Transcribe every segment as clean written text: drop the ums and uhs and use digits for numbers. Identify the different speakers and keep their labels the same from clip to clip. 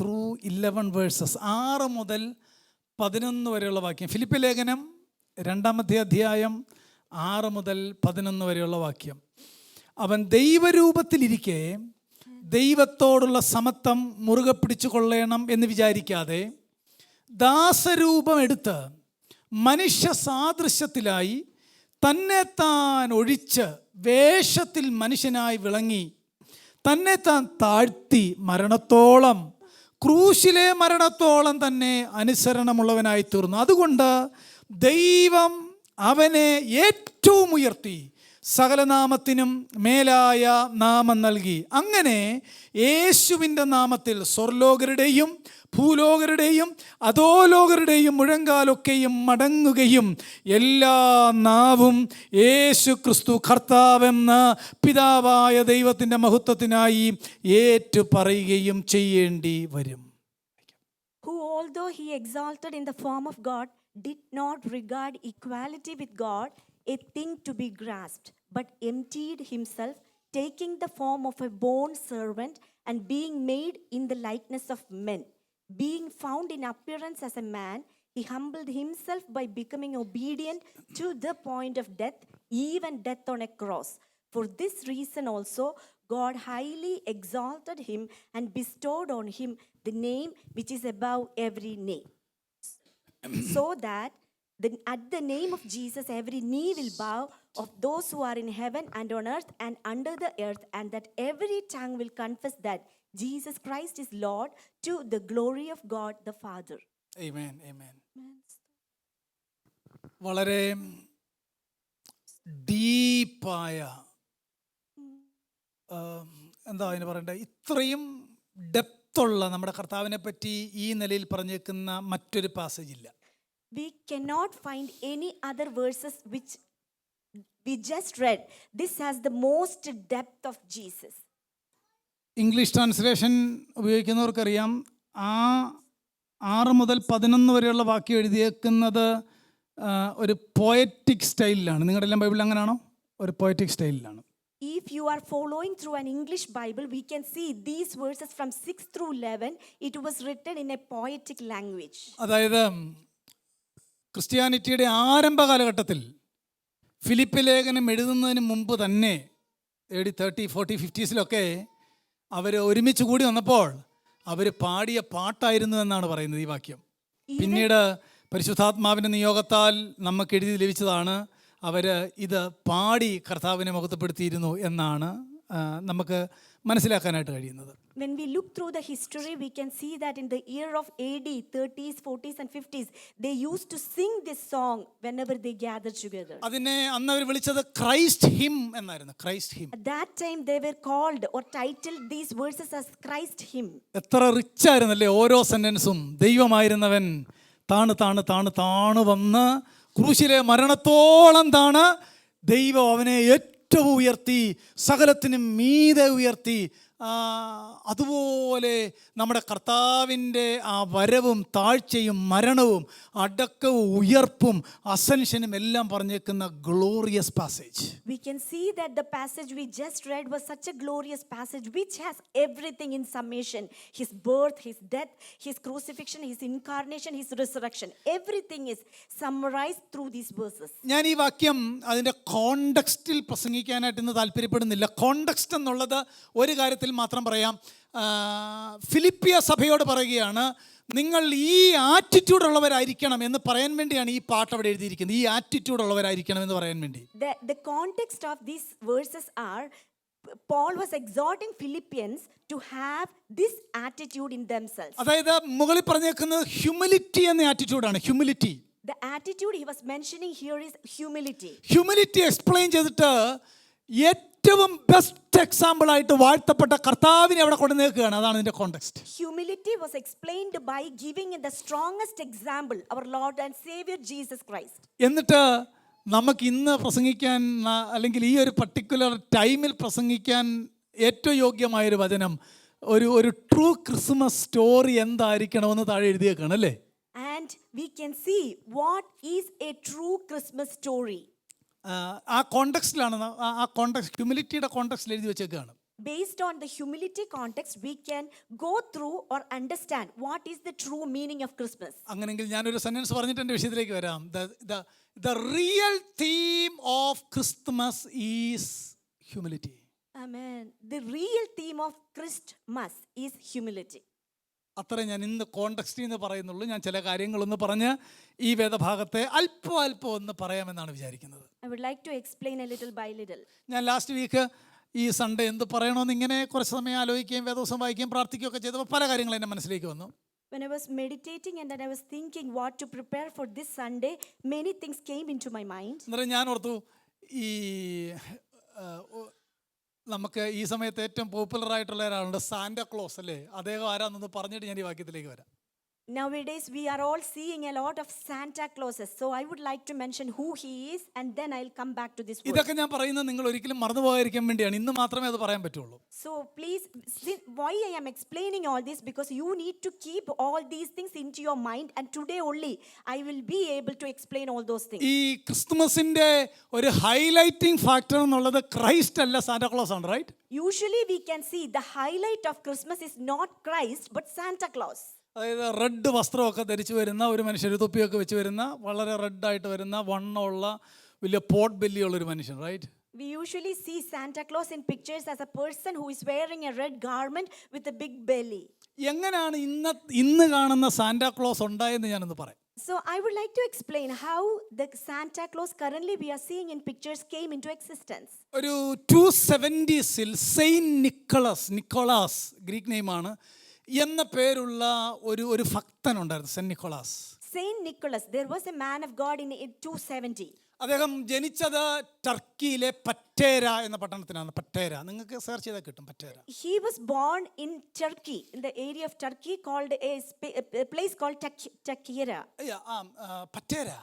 Speaker 1: through 11 verses. 6 മുതൽ 11 വരെയുള്ള വാക്യം. ഫിലിപ്പി ലേഖനം 2-ാമത്തെ അധ്യായം 6 മുതൽ 11 വരെയുള്ള വാക്യം. അവൻ ദൈവരൂപത്തിലിരിക്കെ ദൈവത്തോടുള്ള സമത്വം മുറുകെ പിടിച്ചു കൊള്ളണം എന്ന് വിചാരിക്കാതെ ദാസരൂപം എടുത്ത് മനുഷ്യ സാദൃശ്യത്തിലായി തന്നെ താൻ ഒഴിച്ച് വേഷത്തിൽ മനുഷ്യനായി വിളങ്ങി തന്നെ താൻ താഴ്ത്തി മരണത്തോളം, ക്രൂശിലെ മരണത്തോളം തന്നെ അനുസരണമുള്ളവനായി തീർന്നു. അതുകൊണ്ട് ദൈവം അവനെ ഏറ്റവും ഉയർത്തി സകലനാമത്തിനും മേലായ നാമം നൽകി. അങ്ങനെ യേശുവിൻ്റെ നാമത്തിൽ സ്വർലോകരുടെയും ഭൂലോകരുടെയും അധോലോകരുടെയും മുഴങ്കാലൊക്കെയും മടങ്ങുകയും എല്ലാ നാവും യേശു ക്രിസ്തു കർത്താവെന്ന പിതാവായ ദൈവത്തിൻ്റെ മഹത്വത്തിനായി ഏറ്റു പറയുകയും ചെയ്യേണ്ടി വരും.
Speaker 2: Who, although he exalted in the form of God, did not regard equality with God a thing to be grasped, but emptied himself, taking the form of a bond servant, and being made in the likeness of men. Being found in appearance as a man, he humbled himself by becoming obedient to the point of death, even death on a cross. For this reason also, God highly exalted him and bestowed on him the name which is above every name, so that at the name of Jesus every knee will bow, of those who are in heaven and on earth and under the earth, and that every tongue will confess that Jesus Christ is Lord, to the glory of God the Father.
Speaker 1: Amen, amen. വളരെ ഡീപ്പായ എന്താ അതിന് പറയണ്ടേ, ഇത്രയും ഡെപ്തുള്ള നമ്മുടെ കർത്താവിനെ പറ്റി ഈ നിലയിൽ പറഞ്ഞേക്കുന്ന മറ്റൊരു പാസേജ് ഇല്ല.
Speaker 2: We cannot find any other verses which we just read. This has the most depth of Jesus.
Speaker 1: English translation ഉപയോഗിക്കുന്നവർക്കറിയാം, 6 മുതൽ 11 വരെയുള്ള വാക്യം എഴുതിയേക്കുന്നത് ഒരു പോയറ്റിക് സ്റ്റൈലിലാണ്. നിങ്ങളുടെ എല്ലാം ബൈബിൾ അങ്ങനെയാണോ? ഒരു poetic സ്റ്റൈലിലാണ്.
Speaker 2: If you are following through an English Bible, we can see these verses from 6 through 11. It was written in a poetic language.
Speaker 1: അതായത് ക്രിസ്ത്യാനിറ്റിയുടെ ആരംഭ കാലഘട്ടത്തിൽ ഫിലിപ്പി ലേഖനം എഴുതുന്നതിന് മുമ്പ് തന്നെ AD 30, 40, 50s അവർ ഒരുമിച്ച് കൂടി വന്നപ്പോൾ അവർ പാടിയ പാട്ടായിരുന്നു എന്നാണ് പറയുന്നത് ഈ വാക്യം. പിന്നീട് പരിശുദ്ധാത്മാവിൻ്റെ നിയോഗത്താൽ നമുക്ക് എഴുതി ലഭിച്ചതാണ്. അവർ ഇത് പാടി കർത്താവിനെ മഹത്വപ്പെടുത്തിയിരുന്നു എന്നാണ് നമുക്ക് മനസ്സിലാക്കാനായിട്ട് കഴിയുന്നത്.
Speaker 2: When we look through the history, we can see that in the year of AD 30s, 40s and 50s, they used to sing this song whenever they gathered together.
Speaker 1: അതിനെ അന്ന് അവർ വിളിച്ചത് ക്രൈസ്റ്റ് ഹിം എന്നായിരുന്നു. Christ him.
Speaker 2: At that time they were called or titled these verses as Christ hymn.
Speaker 1: എത്ര rich ആയിരുന്നല്ലേ ഓരോ സെന്റൻസും. ദൈവമായിരുന്നവൻ താണ് താണ് താണ് താണ് വന്ന് ക്രൂശിലെ മരണത്തോളം താണ് ദൈവം അവനെ ഏറ്റവും ഉയർത്തി, സകലത്തിനും മീതെ ഉയർത്തി. അതുപോലെ നമ്മുടെ കർത്താവിൻ്റെ ആ വരവും താഴ്ചയും മരണവും അടക്കവും ഉയർപ്പും അസെൻഷനും എല്ലാം പറഞ്ഞേക്കുന്ന glorious passage.
Speaker 2: We can see that the passage we just read was such a glorious passage which has everything in summation. His birth, his death, his crucifixion, his incarnation, his resurrection. Everything is summarized through these verses.
Speaker 1: ഞാൻ ഈ വാക്യം അതിൻ്റെ കോണ്ടെക്സ്റ്റിൽ പ്രസംഗിക്കാനായിട്ട് ഇന്ന് താല്പര്യപ്പെടുന്നില്ല. Context എന്നുള്ളത് ഒരു കാര്യത്തിൽ മാത്രം പറയാം. ഫിലിപ്പിയ സഭയോട് പറയുകയാണ്, നിങ്ങൾ ഈ ആറ്റിറ്റ്യൂഡ് ഉള്ളവരായിരിക്കണം എന്ന് പറയാൻ വേണ്ടിയാണ് ഈ പാട്ട് അവിടെ എഴുതിയിരിക്കുന്നത്. ഈ ആറ്റിറ്റ്യൂഡ് ഉള്ളവരായിരിക്കണം എന്ന് പറയാൻ വേണ്ടി.
Speaker 2: The context of these verses are Paul was exhorting Philippians to have this attitude in themselves.
Speaker 1: അതായത് മുകളിൽ പറഞ്ഞേക്കുന്നത് ഹ്യൂമിലിറ്റി എന്ന ആറ്റിറ്റ്യൂഡാണ്. Humility.
Speaker 2: The attitude he was mentioning here is humility.
Speaker 1: Humility explain ചെയ്തിട്ട് ഏറ്റവും ബെസ്റ്റ് എക്സാമ്പിൾ ആയിട്ട് വാഴ്ത്തപ്പെട്ട കർത്താവിനെ അവിടെ കൊണ്ടുവന്നേക്കുകയാണ്. അതാണ് ഇതിന്റെ context.
Speaker 2: Humility was explained by giving the strongest example, our Lord and Savior Jesus Christ.
Speaker 1: എന്നിട്ട് നമുക്ക് ഇന്ന് പ്രസംഗിക്കാൻ അല്ലെങ്കിൽ ഈ ഒരു പർട്ടിക്കുലർ ടൈമിൽ പ്രസംഗിക്കാൻ ഏറ്റവും യോഗ്യമായൊരു വചനം, ഒരു ട്രൂ ക്രിസ്മസ് സ്റ്റോറി എന്തായിരിക്കണമെന്ന് താഴെ എഴുതിയേക്കാണ് അല്ലേ?
Speaker 2: And we can see what is a true Christmas story.
Speaker 1: ആ കോണ്ടെക്സ്റ്റിലാണ്, ആ കോണ്ടെക്സ്റ്റ് ഹ്യൂമിലിറ്റിയുടെ കോണ്ടെക്സ്റ്റിൽ എഴുതി വെച്ചേക്കാണ്.
Speaker 2: based on the humility context, we can go through or understand what is the true meaning of Christmas.
Speaker 1: അങ്ങനെങ്കിൽ ഞാനൊരു sentence പറഞ്ഞിട്ട് എൻ്റെ വിഷയത്തിലേക്ക് വരാം. The real theme of Christmas is humility.
Speaker 2: Amen. The real theme of Christmas is humility.
Speaker 1: അത്രേ ഞാൻ ഇന്ന് കോണ്ടെക്സ്റ്റിൽ നിന്ന് പറയുന്നുള്ളൂ. ഞാൻ ചില കാര്യങ്ങളൊന്ന് പറഞ്ഞ് ഈ വേദഭാഗത്തെ അല്പം ഒന്ന് പറയാമെന്നാണ് വിചാരിക്കുന്നത്.
Speaker 2: I would like to explain a little by little.
Speaker 1: ഞാൻ ലാസ്റ്റ് വീക്ക് ഈ സൺഡേ എന്ത് പറയണമെന്ന് ഇങ്ങനെ കുറച്ച് സമയം ആലോചിക്കുകയും വേദവസം വായിക്കുകയും പ്രാർത്ഥിക്കുകയൊക്കെ ചെയ്തപ്പോൾ പല കാര്യങ്ങളും എൻ്റെ മനസ്സിലേക്ക് വന്നു.
Speaker 2: When I was meditating and then I was thinking what to prepare for this Sunday, many things came into my mind.
Speaker 1: അന്നേരം ഞാൻ ഓർത്തു, ഈ നമുക്ക് ഈ സമയത്ത് ഏറ്റവും പോപ്പുലർ ആയിട്ടുള്ള ഒരാളുണ്ട്, സാന്റാക്ലോസ് അല്ലേ? അദ്ദേഹം ആരാന്നൊന്ന് പറഞ്ഞിട്ട് ഞാൻ ഈ വാക്യത്തിലേക്ക് വരാം.
Speaker 2: Nowadays we are all seeing a lot of Santa Clauses, so I would like to mention who he is and then I'll come back to this word.
Speaker 1: ഇതൊക്കെ ഞാൻ പറയുന്നത് നിങ്ങൾ ഒരിക്കലും മറന്നുപോകാതിരിക്കാൻ വേണ്ടിയാണ്. ഇന്ന് മാത്രമേ അത് പറയാൻ പറ്റുള്ളൂ.
Speaker 2: So please, why I am explaining all this, because you need to keep all these things into your mind, and today only I will be able to explain all those things.
Speaker 1: ഈ ക്രിസ്തുമസിന്റെ ഒരു highlighting factor എന്നുള്ളത് Christ അല്ല, Santa Claus ആണ്, right?
Speaker 2: Usually we can see the highlight of Christmas is not Christ but Santa Claus.
Speaker 1: അതായത് red വസ്ത്രമൊക്കെ ധരിച്ചു വരുന്ന ഒരു മനുഷ്യൻ, തൊപ്പിയൊക്കെ വെച്ച് വരുന്ന, വളരെ റെഡായിട്ട് വരുന്ന, വണ്ണമുള്ള, വലിയ പോട്ട് ബെല്ലിയുള്ളൊരു മനുഷ്യൻ, right?
Speaker 2: We usually see Santa Claus in pictures as a person who is wearing a red garment with a big belly.
Speaker 1: എങ്ങനെയാണ് ഇന്ന് കാണുന്ന സാന്റാക്ലോസ് ഉണ്ടായെന്ന് ഞാനൊന്ന് പറയാം.
Speaker 2: So I would like to explain how the Santa Claus currently we are seeing in pictures came into existence.
Speaker 1: ഒരു 270s Saint Nicholas Greek നെയിമാണ് എന്ന പേരുള്ള ഒരു ഭക്തൻ ഉണ്ടായിരുന്നു, Saint Nicholas.
Speaker 2: Saint Nicholas, there was a man of God in 270.
Speaker 1: അദ്ദേഹം ജനിച്ചത് ടർക്കിയിലെ പറ്റേര എന്ന പട്ടണത്തിനാണ്. പറ്റേര നിങ്ങൾക്ക് സെർച്ച് ചെയ്താൽ കിട്ടും. പറ്റേര.
Speaker 2: He was born in Turkey, in the area of Turkey called a place called Takira. Patera,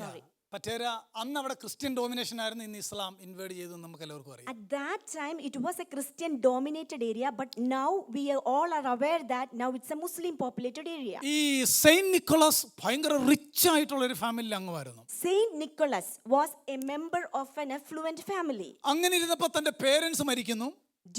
Speaker 2: sorry.
Speaker 1: പറ്റേര അന്ന് അവിടെ ക്രിസ്ത്യൻ ഡോമിനേഷൻ ആയിരുന്നു. ഇന്ന് ഇസ്ലാം ഇൻവേഡ് ചെയ്തു നമുക്ക് എല്ലാവർക്കും അറിയാം.
Speaker 2: At that time it was a Christian dominated area, but now we all are aware that now it's a Muslim populated area.
Speaker 1: ഈ Saint Nicholas ഭയങ്കര റിച്ച് ആയിട്ടുള്ള ഒരു ഫാമിലിയിൽ അംഗമായിരുന്നു.
Speaker 2: Saint Nicholas was a member of an affluent family.
Speaker 1: അങ്ങനെ ഇരുന്നപ്പോൾ തന്റെ parents മരിക്കുന്നു.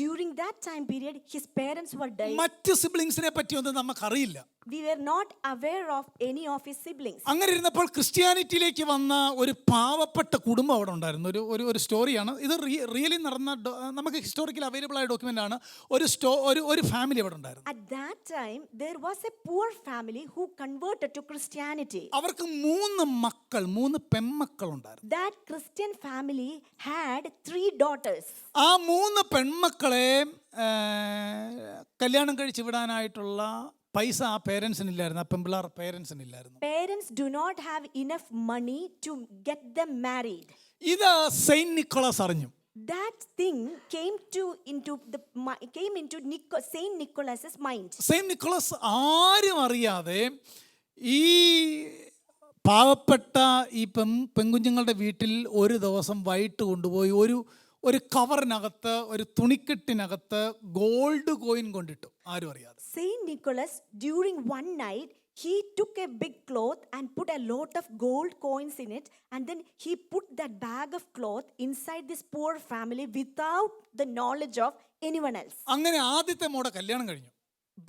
Speaker 2: During that time period his parents were dying.
Speaker 1: മറ്റ് സിബ്ലിങ്സിനെ പറ്റിയൊന്നും നമുക്കറിയില്ല.
Speaker 2: We were not aware of any of his siblings.
Speaker 1: അങ്ങനെ ഇരുന്നപ്പോൾ ക്രിസ്ത്യാനിറ്റിയിലേക്ക് വന്ന ഒരു പാവപ്പെട്ട കുടുംബം അവിടെ ഉണ്ടായിരുന്നു. ഒരു സ്റ്റോറിയാണ് ഇത്. റിയലി നടന്ന, നമുക്ക് ഹിസ്റ്റോറിക്കൽ അവൈലബിൾ ആയ ഡോക്യുമെന്റ് ആണ്. ഒരു ഫാമിലി അവിടെ ഉണ്ടായിരുന്നു.
Speaker 2: At that time there was a poor family who converted to Christianity.
Speaker 1: അവർക്ക് 3 പെൺമക്കൾ ഉണ്ടായിരുന്നു.
Speaker 2: That Christian family had 3 daughters.
Speaker 1: ആ 3 പെൺമക്കളെ കല്യാണം കഴിച്ച് വിടാനായിട്ടുള്ള പൈസ ആ പേരൻസിനില്ലായിരുന്നു. ആ പെൺപിള്ളാർ പേരൻസിനില്ലായിരുന്നു.
Speaker 2: Parents do not have enough money to get them married.
Speaker 1: ഇത് സെയിന്റ് നിക്കോളാസ് അറിഞ്ഞു.
Speaker 2: That thing came into Saint Nicholas's mind.
Speaker 1: Saint Nicholas ആരും അറിയാതെ ഈ പാവപ്പെട്ട ഈ പെൺകുഞ്ഞുങ്ങളുടെ വീട്ടിൽ ഒരു ദിവസം വൈകിട്ട് കൊണ്ടുപോയി ഒരു കവറിനകത്ത്, ഒരു തുണിക്കെട്ടിനകത്ത് ഗോൾഡ് കോയിൻ കൊണ്ടിട്ടു, ആരും അറിയാതെ.
Speaker 2: Saint Nicholas, during one night, he took a big cloth and put a lot of gold coins in it, and then he put that bag of cloth inside this poor family without the knowledge of anyone else.
Speaker 1: അങ്ങനെ ആദ്യത്തെ മോടെ കല്യാണം കഴിഞ്ഞു.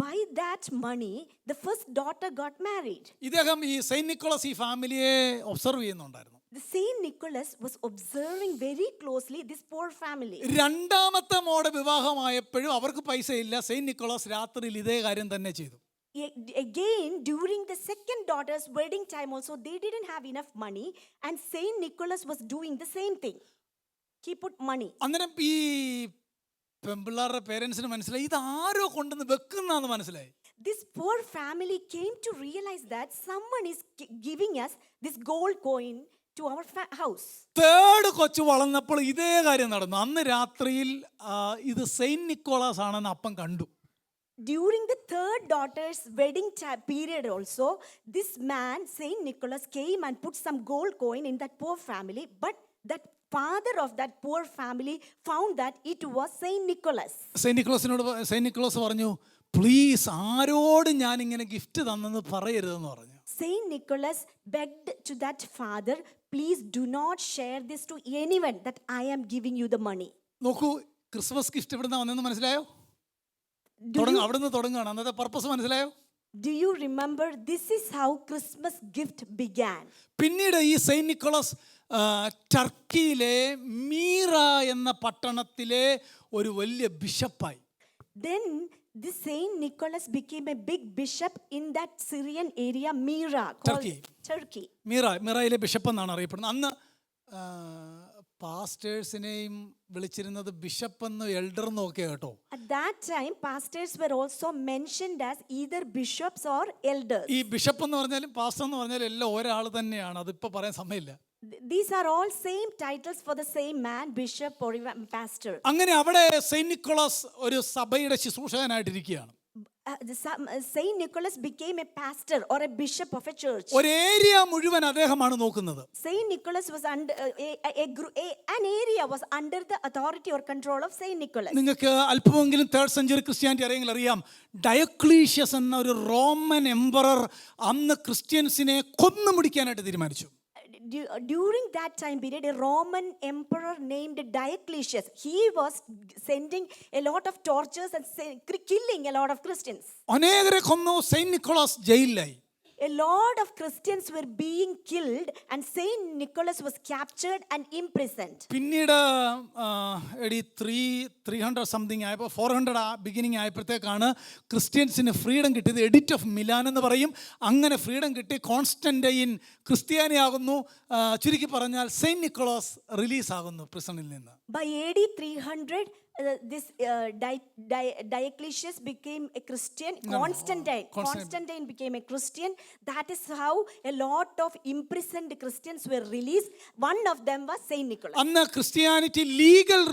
Speaker 2: By that money, the first daughter got married.
Speaker 1: ഇദ്ദേഹം ഈ Saint Nicholas ഈ ഫാമിലിയെ observe ചെയ്യുന്നുണ്ടായിരുന്നു.
Speaker 2: The Saint Nicholas was observing very closely this poor family.
Speaker 1: രണ്ടാമത്തെ മോടെ വിവാഹമായപ്പോഴും അവർക്ക് പൈസ ഇല്ല. സെയിന്റ് നിക്കോളാസ് രാത്രിയിൽ ഇതേ കാര്യം തന്നെ ചെയ്തു.
Speaker 2: Again, during the second daughter's wedding time also, they didn't have enough money, and Saint Nicholas was doing the same thing. He put money.
Speaker 1: അന്നേരം ഈ പെൺപിള്ളാരുടെ പേരൻസിന് മനസ്സിലായി ഇത് ആരോ കൊണ്ടുവന്ന് വെക്കുന്നാന്ന് മനസ്സിലായി.
Speaker 2: This poor family came to realize that someone is giving us this gold coin to our house.
Speaker 1: Third കൊച്ചു വളർന്നപ്പോൾ ഇതേ കാര്യം നടന്നു. അന്ന് രാത്രിയിൽ ഇത് സെയിന്റ് നിക്കോളാസ് ആണെന്ന് അപ്പം കണ്ടു.
Speaker 2: During the third daughter's wedding period also, this man, Saint Nicholas, came and put some gold coin in that poor family, but that father of that poor family found that it was Saint Nicholas.
Speaker 1: Saint Nicholas പറഞ്ഞു, please ആരോട് ഞാൻ ഇങ്ങനെ gift തന്നെന്ന് പറയരുതെന്ന് പറഞ്ഞു.
Speaker 2: Saint Nicholas begged to that father, please do not share this to anyone that I am giving you the money.
Speaker 1: നോക്കൂ, Christmas gift എവിടുന്ന വന്നെന്ന് മനസ്സിലായോ?
Speaker 2: Do you,
Speaker 1: അവിടുന്ന് തുടങ്ങുകയാണ്. അന്നത്തെ പർപ്പസ് മനസ്സിലായോ?
Speaker 2: do you remember this is how Christmas gift began?
Speaker 1: പിന്നീട് ഈ സെയിന്റ് നിക്കോളസ് ടർക്കിയിലെ മീറ എന്ന പട്ടണത്തിലെ ഒരു വലിയ ബിഷപ്പായി.
Speaker 2: Then this Saint Nicholas became a big bishop in that Syrian area, Myra, called Turkey.
Speaker 1: മീറയിലെ ബിഷപ്പ് എന്നാണ് അറിയപ്പെടുന്നത്. അന്ന് പാസ്റ്റേഴ്സിനെയും വിളിച്ചിരുന്നത് ബിഷപ്പ് എന്ന് എൽഡർ എന്നൊക്കെ കേട്ടോ.
Speaker 2: At that time, pastors were also mentioned as either bishops or elders.
Speaker 1: ഈ ബിഷപ്പ് എന്ന് പറഞ്ഞാലും പാസ്റ്റർ എന്ന് പറഞ്ഞാലും എല്ലാം ഒരാൾ തന്നെയാണ്. അതിപ്പോൾ പറയാൻ സമയമില്ല.
Speaker 2: These are all same titles for the same man, bishop or even pastor.
Speaker 1: അങ്ങനെ അവിടെ സെയിന്റ് നിക്കോളാസ് ഒരു സഭയുടെ ശുശ്രൂഷകനായിട്ടിരിക്കുകയാണ്.
Speaker 2: Saint Nicholas became a pastor or a bishop of a church.
Speaker 1: ഒരു ഏരിയ മുഴുവൻ അദ്ദേഹമാണ് നോക്കുന്നത്.
Speaker 2: Saint Nicholas was under an area was under the authority or control of Saint Nicholas.
Speaker 1: നിങ്ങൾക്ക് അല്പമെങ്കിലും 3rd century ക്രിസ്ത്യാനിറ്റി അറിയെങ്കിൽ അറിയാം, ഡയക്ലീഷ്യസ് എന്ന ഒരു റോമൻ എംപറർ അന്ന് ക്രിസ്ത്യൻസിനെ കൊന്നുമുടിക്കാനായിട്ട് തീരുമാനിച്ചു.
Speaker 2: During that time period, a Roman emperor named Diocletian, he was sending a lot of tortures and killing a lot of Christians.
Speaker 1: അനേകരെ കൊന്നു. Saint Nicholas ജയിലിലായി.
Speaker 2: A lot of Christians were being killed and Saint Nicholas was captured and imprisoned.
Speaker 1: പിന്നീട് AD 300 something ആയപ്പോൾ 400 beginning ആയപ്പോഴത്തേക്കാണ് ക്രിസ്ത്യൻസിന് freedom കിട്ടിയത്. Edit of Milan എന്ന് പറയും. അങ്ങനെ freedom കിട്ടി. കോൺസ്റ്റന്റൈൻ ക്രിസ്ത്യാനിയാകുന്നു. ചുരുക്കി പറഞ്ഞാൽ സെയിന്റ് നിക്കോളാസ് റിലീസാകുന്നു പ്രിസണിൽ നിന്ന്.
Speaker 2: By AD 300, this Diocletian became a Christian. Constantine became a Christian. That is how a lot of imprisoned Christians were released. One of them was Saint Nicholas.
Speaker 1: അന്ന് Christianity legal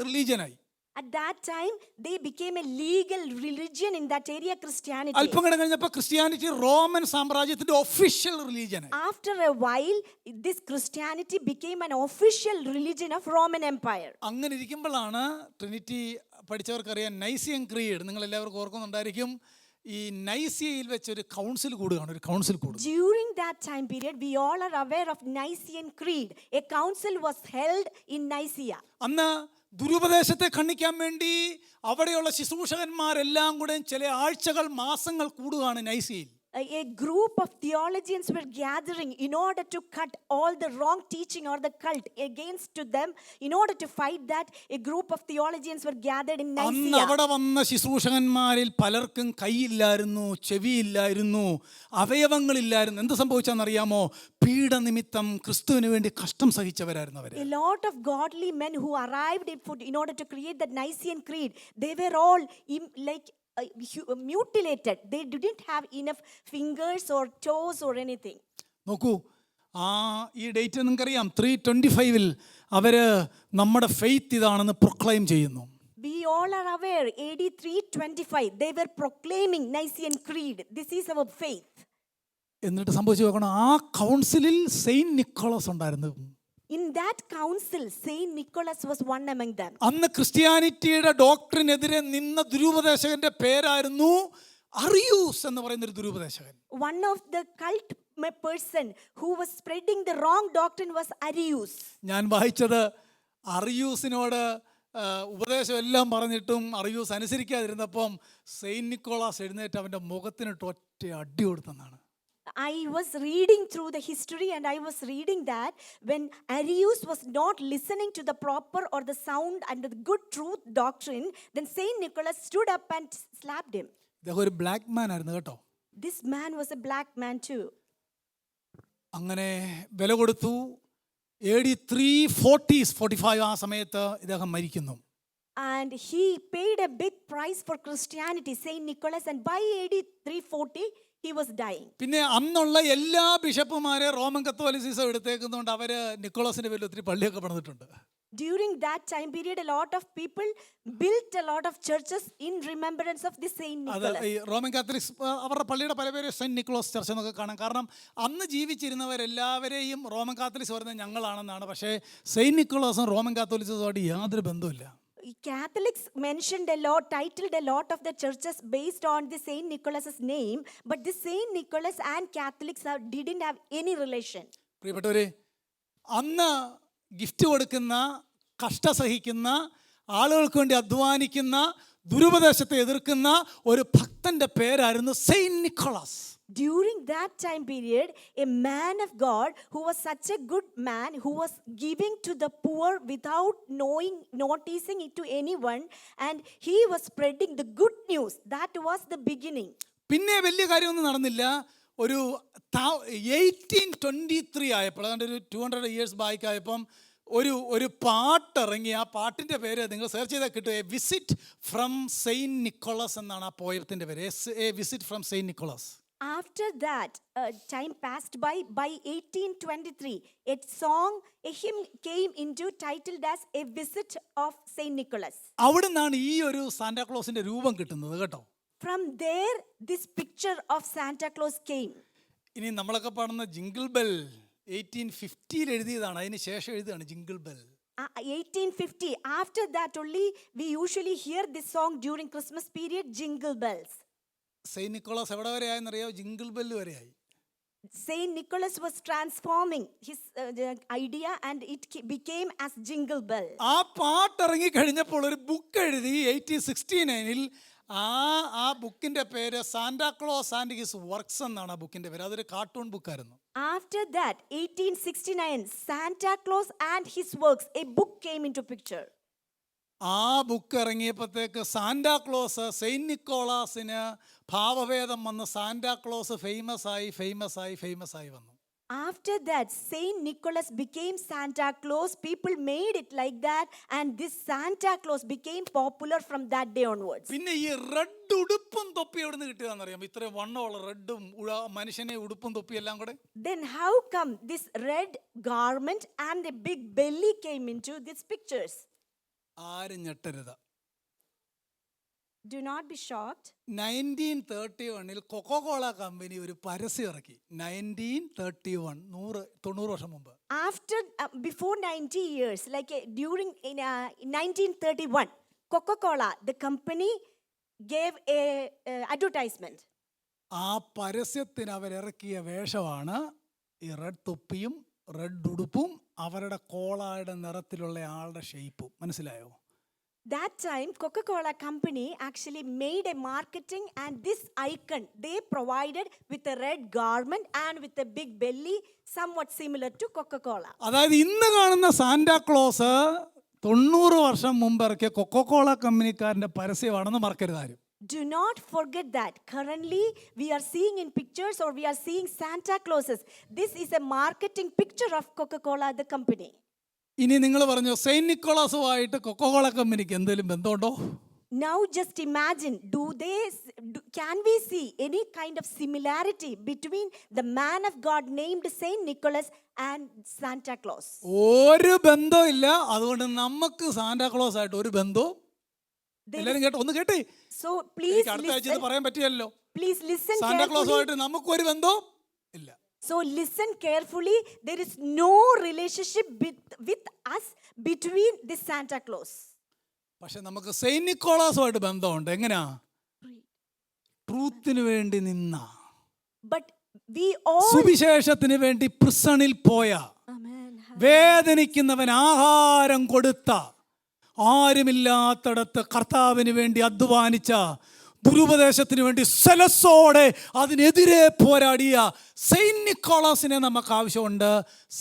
Speaker 1: റിലീജിയനായി.
Speaker 2: At that time, they became a legal religion in that area, Christianity.
Speaker 1: അല്പം കഴിഞ്ഞപ്പോൾ Christianity Roman സാമ്രാജ്യത്തിന്റെ official റിലീജിയനായി.
Speaker 2: After a while, this Christianity became an official religion of Roman Empire.
Speaker 1: അങ്ങനെ ഇരിക്കുമ്പോഴാണ് Trinity പഠിച്ചവർക്കറിയാം Nicene creed. നിങ്ങൾ എല്ലാവർക്കും ഓർക്കുന്നുണ്ടായിരിക്കും. ഈ നൈസിയയിൽ വെച്ച് ഒരു കൗൺസിൽ കൂടുകയാണ്. ഒരു കൗൺസിൽ കൂടും.
Speaker 2: During that time period, we all are aware of Nicene Creed. A council was held in Nicaea.
Speaker 1: അന്ന് ദുരുപദേശത്തെ ഖണ്ഡിക്കാൻ വേണ്ടി അവിടെയുള്ള ശുശ്രൂഷകന്മാരെല്ലാം കൂടെ ചില ആഴ്ചകൾ മാസങ്ങൾ കൂടുകയാണ് നൈസിയയിൽ.
Speaker 2: A group of theologians were gathering in order to cut all the wrong teaching or the cult against to them. In order to fight that, a group of theologians were gathered in Nicaea.
Speaker 1: അന്ന് അവിടെ വന്ന ശുശ്രൂഷകന്മാരിൽ പലർക്കും കൈയില്ലായിരുന്നു, ചെവിയില്ലായിരുന്നു, അവയവങ്ങളില്ലായിരുന്നു. എന്ത് സംഭവിച്ചെന്നറിയാമോ? പീഡനിമിത്തം ക്രിസ്തുവിന് വേണ്ടി കഷ്ടം സഹിച്ചവരായിരുന്നു അവർ.
Speaker 2: A lot of godly men who arrived in order to create the Nicene Creed, they were all mutilated. They didn't have enough fingers or toes or anything.
Speaker 1: നോക്കൂ, ഈ ഡേറ്റ് നിങ്ങൾക്കറിയാം. 325 അവര് നമ്മുടെ ഫെയ്ത്ത് ഇതാണെന്ന് പ്രൊക്ലെയിം ചെയ്യുന്നു.
Speaker 2: We all are aware, AD 325, they were proclaiming Nicene Creed. This is our faith.
Speaker 1: എന്നിട്ട് സംഭവിച്ചു നോക്കണം, ആ കൗൺസിലിൽ സെയിന്റ് നിക്കോളാസ് ഉണ്ടായിരുന്നു.
Speaker 2: In that council, Saint Nicholas was one among them.
Speaker 1: അന്ന് ക്രിസ്ത്യാനിറ്റിയുടെ ഡോക്ട്രിനെതിരെ നിന്ന ദുരുപദേശകന്റെ പേരായിരുന്നു അറിയൂസ് എന്ന് പറയുന്ന ഒരു ദുരുപദേശകൻ.
Speaker 2: One of the cult person who was spreading the wrong doctrine was Arius.
Speaker 1: ഞാൻ വായിച്ചത് അറിയൂസിനോട് ഉപദേശം എല്ലാം പറഞ്ഞിട്ടും അറിയൂസ് അനുസരിക്കാതിരുന്നപ്പം സെയിന്റ് നിക്കോളാസ് എഴുന്നേറ്റ് അവന്റെ മുഖത്തിനിട്ട് ഒറ്റ അടി കൊടുത്തെന്നാണ്.
Speaker 2: I was reading through the history and I was reading that when Arius was not listening to the proper or the sound and the good truth doctrine, then Saint Nicholas stood up and slapped him.
Speaker 1: ഇദ്ദേഹം ഒരു black man ആയിരുന്നു കേട്ടോ.
Speaker 2: This man was a black man too.
Speaker 1: അങ്ങനെ വില കൊടുത്തു. AD 345 ആ സമയത്ത് ഇദ്ദേഹം മരിക്കുന്നു.
Speaker 2: And he paid a big price for Christianity, Saint Nicholas, and by AD 340 he was dying.
Speaker 1: പിന്നെ അന്നുള്ള എല്ലാ ബിഷപ്പുമാരെ റോമൻ കത്തോലിസിസം എടുത്തേക്കുന്നതുകൊണ്ട് അവര് നിക്കോളാസിന്റെ പേരിൽ ഒത്തിരി പള്ളിയൊക്കെ പണിതിട്ടുണ്ട്.
Speaker 2: During that time period, a lot of people built a lot of churches in remembrance of this Saint Nicholas.
Speaker 1: അത് ഈ Roman Catholics അവരുടെ പള്ളിയുടെ പല പേര് സെന്റ് നിക്കോളാസ് ചർച്ച് എന്നൊക്കെ കാണാം. കാരണം അന്ന് ജീവിച്ചിരുന്നവരെല്ലാവരെയും റോമൻ കാത്തലിക്സ് പറയുന്നത് ഞങ്ങളാണെന്നാണ്. പക്ഷേ സെയിന്റ് നിക്കോളാസും റോമൻ കാത്തോലിസവുമായിട്ട് യാതൊരു ബന്ധവുമില്ല.
Speaker 2: Catholics mentioned a lot, titled a lot of the churches based on the Saint Nicholas's name, but the Saint Nicholas and Catholics didn't have any relation.
Speaker 1: പ്രിയപ്പെട്ടവരെ, അന്ന് ഗിഫ്റ്റ് കൊടുക്കുന്ന, കഷ്ട സഹിക്കുന്ന, ആളുകൾക്ക് വേണ്ടി അധ്വാനിക്കുന്ന, ദുരുപദേശത്തെ എതിർക്കുന്ന ഒരു ഭക്തന്റെ പേരായിരുന്നു Saint Nicholas.
Speaker 2: During that time period, a man of God who was such a good man, who was giving to the poor without noticing it to anyone, and he was spreading the good news. That was the beginning.
Speaker 1: പിന്നെ വലിയ കാര്യമൊന്നും നടന്നില്ല. ഒരു 1823 ആയപ്പോൾ, അതുകൊണ്ട് ഒരു 200 years back ആയപ്പം ഒരു പാട്ടിറങ്ങി. ആ പാട്ടിൻ്റെ പേര് നിങ്ങൾ സെർച്ച് ചെയ്താൽ കിട്ടും. A visit from Saint Nicholas എന്നാണ് ആ പോയത്തിൻ്റെ പേര്. A visit from Saint Nicholas.
Speaker 2: After that, time passed by 1823, a hymn came into titled as A Visit of Saint Nicholas.
Speaker 1: അവിടെ നിന്നാണ് ഈ ഒരു സാന്റാക്ലോസിന്റെ രൂപം കിട്ടുന്നത് കേട്ടോ.
Speaker 2: From there, this picture of Santa Claus came.
Speaker 1: ഇനി നമ്മളൊക്കെ പാടുന്ന ജിംഗിൾ ബെൽ 1850 എഴുതിയതാണ്. അതിന് ശേഷം എഴുതുകയാണ് jingle bell.
Speaker 2: 1850. After that only, we usually hear this song during Christmas period, Jingle Bells.
Speaker 1: Saint Nicholas എവിടെ വരെ ആയെന്നറിയോ? ജിംഗിൾ ബെല്ല് വരെയായി.
Speaker 2: Saint Nicholas was transforming his idea and it became as Jingle Bell.
Speaker 1: ആ പാട്ടിറങ്ങി കഴിഞ്ഞപ്പോൾ ഒരു book എഴുതി 1869. ആ ബുക്കിന്റെ പേര് സാന്റാക്ലോസ് ആൻഡ് ഹിസ് വർക്ക്സ് എന്നാണ് ആ ബുക്കിന്റെ പേര്. അതൊരു cartoon ബുക്കായിരുന്നു.
Speaker 2: After that, 1869, Santa Claus and his works, a book came into picture.
Speaker 1: ആ ബുക്ക് ഇറങ്ങിയപ്പോഴത്തേക്ക് സാന്റാക്ലോസ്, സെയിന്റ് നിക്കോളാസിന് ഭാവഭേദം വന്ന് സാന്റാക്ലോസ് ഫേമസ് ആയി വന്നു.
Speaker 2: After that, Saint Nicholas became Santa Claus. People made it like that, and this Santa Claus became popular from that day onwards.
Speaker 1: പിന്നെ ഈ red ഉടുപ്പും തൊപ്പി എവിടെ നിന്ന് കിട്ടിയതാണെന്നറിയാം? ഇത്രയും വണ്ണമുള്ള റെഡും മനുഷ്യനെ ഉടുപ്പും തൊപ്പി എല്ലാം കൂടെ.
Speaker 2: Then how come this red garment and a big belly came into these pictures?
Speaker 1: ആരും ഞെട്ടരുത്.
Speaker 2: Do not be shocked.
Speaker 1: 1931 Coca Cola company ഒരു പരസ്യം ഇറക്കി. 1931, 90 വർഷം മുമ്പ്.
Speaker 2: After before 90 years, like during 1931, Coca-Cola, the company, gave a advertisement.
Speaker 1: ആ പരസ്യത്തിന് അവരിറക്കിയ വേഷമാണ് ഈ red തൊപ്പിയും റെഡ് ഉടുപ്പും അവരുടെ കോളയുടെ നിറത്തിലുള്ള ആളുടെ ഷേപ്പും. മനസ്സിലായോ?
Speaker 2: That time, Coca-Cola company actually made a marketing, and this icon they provided with a red garment and with a big belly, somewhat similar to Coca-Cola.
Speaker 1: അതായത് ഇന്ന് കാണുന്ന സാന്റാക്ലോസ് 90 വർഷം മുമ്പ് ഇറക്കിയ കൊക്കോകോള കമ്പനിക്കാരൻ്റെ പരസ്യമാണെന്ന് മറക്കരുത് ആരും.
Speaker 2: Do not forget that. Currently, we are seeing in pictures, or we are seeing Santa Clauses. This is a marketing picture of Coca-Cola, the company.
Speaker 1: ഇനി നിങ്ങൾ പറഞ്ഞു സെയിന്റ് നിക്കോളാസുമായിട്ട് കൊക്കോകോള കമ്പനിക്ക് എന്തെങ്കിലും ബന്ധമുണ്ടോ?
Speaker 2: Now just imagine, can we see any kind of similarity between the man of God named Saint Nicholas and Santa Claus?
Speaker 1: ഒരു ബന്ധവും ഇല്ല. അതുകൊണ്ട് നമുക്ക് സാന്റാക്ലോസ് ആയിട്ട് ഒരു ബന്ധവും. എല്ലാവരും കേട്ടോ? ഒന്ന് കേട്ടേ.
Speaker 2: So please
Speaker 1: അടുത്ത ആഴ്ച ഇത്
Speaker 2: listen.
Speaker 1: പറയാൻ പറ്റിയല്ലോ.
Speaker 2: Please listen
Speaker 1: സാന്റാക്ലോസുമായിട്ട്
Speaker 2: carefully.
Speaker 1: നമുക്കൊരു ബന്ധവും ഇല്ല.
Speaker 2: So listen carefully. There is no relationship with us between this Santa Claus.
Speaker 1: പക്ഷെ നമുക്ക് സെയിന്റ് നിക്കോളാസുമായിട്ട് ബന്ധമുണ്ട്. എങ്ങനെയാ? ട്രൂത്തിന് വേണ്ടി നിന്ന,
Speaker 2: But we all,
Speaker 1: സുവിശേഷത്തിന് വേണ്ടി പ്രിസണിൽ പോയ,
Speaker 2: Amen.
Speaker 1: വേദനിക്കുന്നവൻ ആഹാരം കൊടുത്ത, ആരുമില്ലാത്തടത്ത് കർത്താവിന് വേണ്ടി അധ്വാനിച്ച, ദുരുപദേശത്തിന് വേണ്ടി സലസോടെ അതിനെതിരെ പോരാടിയ സെയിന്റ് നിക്കോളാസിനെ നമുക്ക് ആവശ്യമുണ്ട്.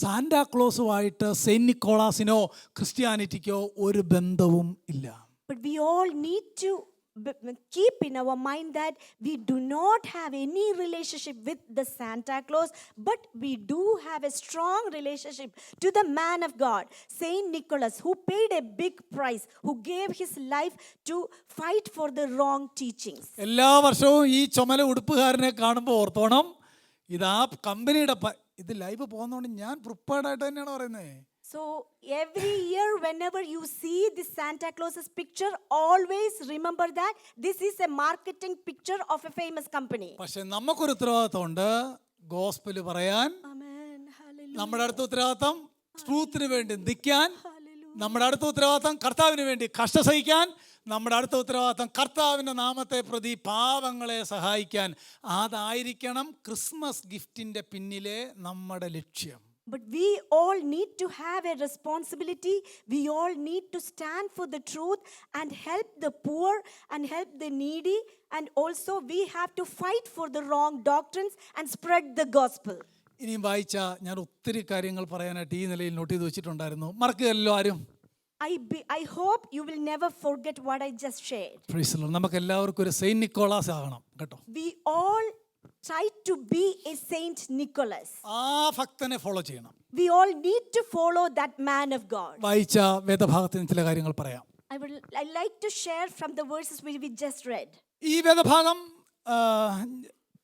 Speaker 1: സാന്റാക്ലോസുമായിട്ട് സെയിന്റ് നിക്കോളാസിനോ ക്രിസ്ത്യാനിറ്റിക്കോ ഒരു ബന്ധവും ഇല്ല.
Speaker 2: But we all need to keep in our mind that we do not have any relationship with the Santa Claus, but we do have a strong relationship to the man of God, Saint Nicholas, who paid a big price, who gave his life to fight for the wrong teachings.
Speaker 1: എല്ലാ വർഷവും ഈ ചുമല ഉടുപ്പുകാരനെ കാണുമ്പോൾ ഓർത്തോണം, ഇത് ആ കമ്പനിയുടെ ഇത് live പോകുന്നതുകൊണ്ട് ഞാൻ പ്രിപ്പയർഡായിട്ട് തന്നെയാണ് പറയുന്നത്.
Speaker 2: So every year, whenever you see this Santa Claus's picture, always remember that this is a marketing picture of a famous company.
Speaker 1: പക്ഷെ നമുക്കൊരു ഉത്തരവാദിത്തമുണ്ട്, ഗോസ്പല് പറയാൻ.
Speaker 2: Amen. Hallelujah.
Speaker 1: നമ്മുടെ അടുത്ത ഉത്തരവാദിത്തം ട്രൂത്തിന് വേണ്ടി നിൽക്കാൻ. നമ്മുടെ അടുത്ത ഉത്തരവാദിത്തം കർത്താവിന് വേണ്ടി കഷ്ട സഹിക്കാൻ. നമ്മുടെ അടുത്ത ഉത്തരവാദിത്തം കർത്താവിൻ്റെ നാമത്തെ പ്രതി പാവങ്ങളെ സഹായിക്കാൻ. അതായിരിക്കണം ക്രിസ്മസ് ഗിഫ്റ്റിൻ്റെ പിന്നിലെ നമ്മുടെ ലക്ഷ്യം.
Speaker 2: But we all need to have a responsibility. We all need to stand for the truth and help the poor and help the needy. And also, we have to fight for the wrong doctrines and spread the gospel.
Speaker 1: ഇനിയും വായിച്ച ഞാൻ ഒത്തിരി കാര്യങ്ങൾ പറയാനായിട്ട് ഈ നിലയിൽ not ചെയ്ത് വെച്ചിട്ടുണ്ടായിരുന്നു. മറക്കുകയല്ലോ ആരും.
Speaker 2: I hope you will never forget what I just shared.
Speaker 1: Praise the Lord. നമുക്ക് എല്ലാവർക്കും ഒരു സെയിന്റ് നിക്കോളാസ് ആകണം കേട്ടോ.
Speaker 2: We all try to be a Saint Nicholas.
Speaker 1: ആ ഭക്തനെ ഫോളോ ചെയ്യണം.
Speaker 2: We all need to follow that man of God.
Speaker 1: വായിച്ച വേദഭാഗത്തിന് ചില കാര്യങ്ങൾ പറയാം.
Speaker 2: I like to share from the verses which we just read.
Speaker 1: ഈ വേദഭാഗം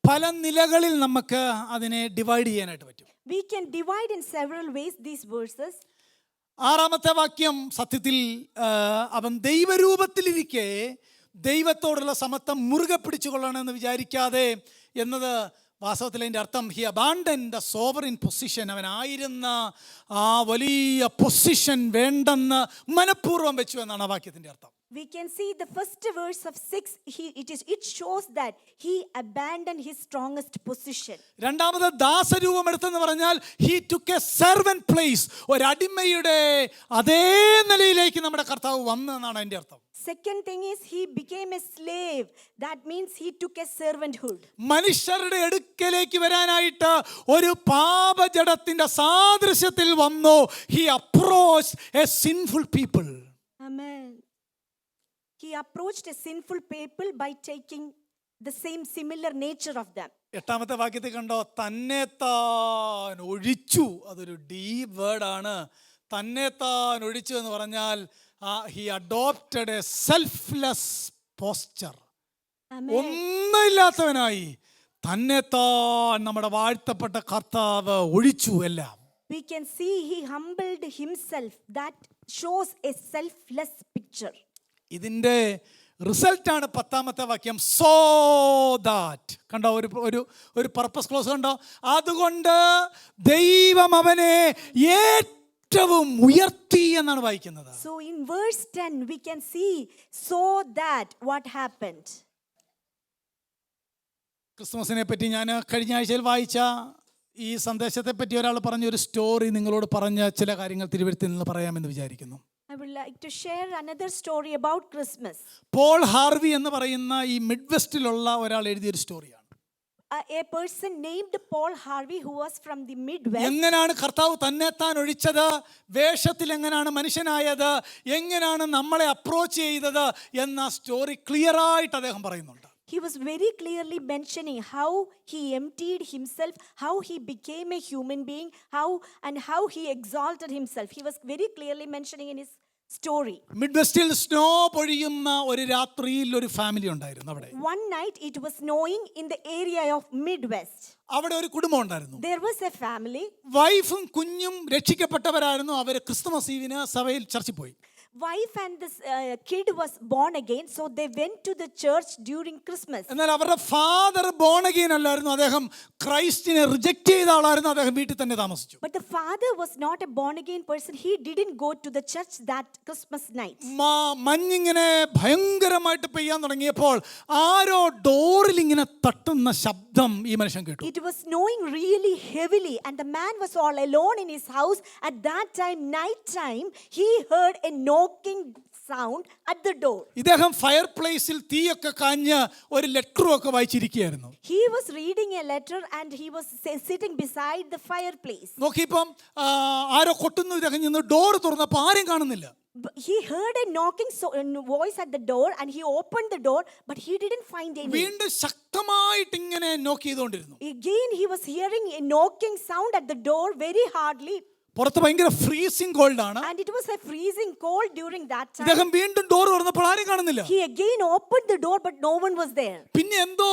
Speaker 1: പല നിലകളിൽ നമുക്ക് അതിനെ ഡിവൈഡ് ചെയ്യാനായിട്ട് പറ്റും.
Speaker 2: We can divide in several ways these verses.
Speaker 1: ആറാമത്തെ വാക്യം സത്യത്തിൽ അവൻ ദൈവരൂപത്തിലിരിക്കെ ദൈവത്തോടുള്ള സമത്വം മുറുകെ പിടിച്ചുകൊള്ളണമെന്ന് വിചാരിക്കാതെ എന്നത് വാസ്തവത്തിൽ അതിൻ്റെ അർത്ഥം he abandon the sovereign position, അവനായിരുന്ന ആ വലിയ പൊസിഷൻ വേണ്ടെന്ന് മനഃപൂർവ്വം വെച്ചു എന്നാണ് ആ വാക്യത്തിൻ്റെ അർത്ഥം.
Speaker 2: We can see the first verse of 6, it shows that he abandoned his strongest position.
Speaker 1: രണ്ടാമത് ദാസരൂപം എടുത്തെന്ന് പറഞ്ഞാൽ he took a servant place, ഒരു അടിമയുടെ അതേ നിലയിലേക്ക് നമ്മുടെ കർത്താവ് വന്നു എന്നാണ് അതിൻ്റെ അർത്ഥം.
Speaker 2: Second thing is he became a slave. That means he took a servanthood.
Speaker 1: മനുഷ്യരുടെ അടുക്കലേക്ക് വരാനായിട്ട് ഒരു പാപജഡത്തിന്റെ സാദൃശ്യത്തിൽ വന്നു. He approached a sinful people.
Speaker 2: Amen. He approached a sinful people by taking the same similar nature of them.
Speaker 1: എട്ടാമത്തെ വാക്യത്തിൽ കണ്ടോ, തന്നെത്താൻ ഒഴിച്ചു. അതൊരു ഡീപ് വേർഡാണ്. തന്നെത്താൻ ഒഴിച്ചു എന്ന് പറഞ്ഞാൽ he adopted a selfless posture. ഒന്നുമില്ലാത്തവനായി തന്നെത്താൻ നമ്മുടെ വാഴ്ത്തപ്പെട്ട കർത്താവ് ഒഴിച്ചു എല്ലാം.
Speaker 2: We can see he humbled himself. That shows a selfless picture.
Speaker 1: ഇതിൻ്റെ റിസൾട്ടാണ് പത്താമത്തെ വാക്യം. സോ ദാറ്റ് കണ്ടോ, ഒരു പർപ്പസ് ക്ലോസ് കണ്ടോ. അതുകൊണ്ട് ദൈവം അവനെ ഏറ്റവും ഉയർത്തി എന്നാണ് വായിക്കുന്നത്.
Speaker 2: So in verse 10 we can see so that what happened.
Speaker 1: ക്രിസ്മസിനെ പറ്റി ഞാൻ കഴിഞ്ഞ ആഴ്ചയിൽ വായിച്ച ഈ സന്ദേശത്തെ പറ്റി ഒരാൾ പറഞ്ഞൊരു സ്റ്റോറി നിങ്ങളോട് പറഞ്ഞ ചില കാര്യങ്ങൾ തിരുവഴുത്തിൽ നിന്ന് പറയാമെന്ന് വിചാരിക്കുന്നു.
Speaker 2: I would like to share another story about Christmas.
Speaker 1: Paul Harvey എന്ന് പറയുന്ന ഈ മിഡ് വെസ്റ്റിലുള്ള ഒരാൾ എഴുതിയൊരു സ്റ്റോറിയാണ്.
Speaker 2: A person named Paul Harvey who was from the Midwest.
Speaker 1: എങ്ങനെയാണ് കർത്താവ് തന്നെത്താൻ ഒഴിച്ചത്, വേഷത്തിൽ എങ്ങനെയാണ് മനുഷ്യനായത്, എങ്ങനെയാണ് നമ്മളെ അപ്രോച്ച് ചെയ്തത് എന്ന സ്റ്റോറി ക്ലിയർ ആയിട്ട് അദ്ദേഹം പറയുന്നുണ്ട്.
Speaker 2: He was very clearly mentioning how he emptied himself, how he became a human being, how he exalted himself. He was very clearly mentioning in his story.
Speaker 1: മിഡ് വെസ്റ്റിൽ സ്നോ പൊഴിയുന്ന ഒരു രാത്രിയിൽ ഒരു ഫാമിലി ഉണ്ടായിരുന്നു. അവിടെ
Speaker 2: one night it was snowing in the area of Midwest.
Speaker 1: അവിടെ ഒരു കുടുംബം ഉണ്ടായിരുന്നു.
Speaker 2: There was a family.
Speaker 1: വൈഫും കുഞ്ഞും രക്ഷിക്കപ്പെട്ടവരായിരുന്നു. അവർ ക്രിസ്തുമസ് ഈവിന് സഭയിൽ ചർച്ചിൽ പോയി.
Speaker 2: Wife and this kid was born again, so they went to the church during Christmas.
Speaker 1: എന്നാൽ അവരുടെ ഫാദർ ബോൺ അഗെയിൻ അല്ലായിരുന്നു. അദ്ദേഹം ക്രൈസ്റ്റിനെ റിജക്റ്റ് ചെയ്ത ആളായിരുന്നു. അദ്ദേഹം വീട്ടിൽ തന്നെ താമസിച്ചു.
Speaker 2: But the father was not a born again person. He didn't go to the church that Christmas night.
Speaker 1: മഞ്ഞിങ്ങനെ ഭയങ്കരമായിട്ട് പെയ്യാൻ തുടങ്ങിയപ്പോൾ ആരോ ഡോറിൽ ഇങ്ങനെ തട്ടുന്ന ശബ്ദം ഈ മനുഷ്യൻ കേട്ടു.
Speaker 2: It was snowing really heavily and the man was all alone in his house. At that time, night time, he heard a knocking sound at the door.
Speaker 1: ഇദ്ദേഹം ഫയർ പ്ലേസിൽ തീയൊക്കെ കാഞ്ഞ് ഒരു ലെറ്ററും ഒക്കെ വായിച്ചിരിക്കുകയായിരുന്നു.
Speaker 2: He was reading a letter and he was sitting beside the fireplace.
Speaker 1: നോക്കിയപ്പം ആരോ കൊട്ടുന്നു. ഇദ്ദേഹം നിന്ന് door തുറന്നപ്പോൾ ആരും കാണുന്നില്ല.
Speaker 2: He heard a knocking voice at the door and he opened the door, but he didn't find any.
Speaker 1: വീണ്ടും ശക്തമായിട്ട് ഇങ്ങനെ നോക്ക് ചെയ്തുകൊണ്ടിരുന്നു.
Speaker 2: Again he was hearing a knocking sound at the door very hardly.
Speaker 1: പുറത്ത് ഭയങ്കര ഫ്രീസിംഗ് കോൾഡ് ആണ്.
Speaker 2: And it was a freezing cold during that time.
Speaker 1: ഇദ്ദേഹം വീണ്ടും ഡോർ തുറന്നപ്പോൾ ആരും കാണുന്നില്ല.
Speaker 2: He again opened the door but no one was there.
Speaker 1: പിന്നെ എന്തോ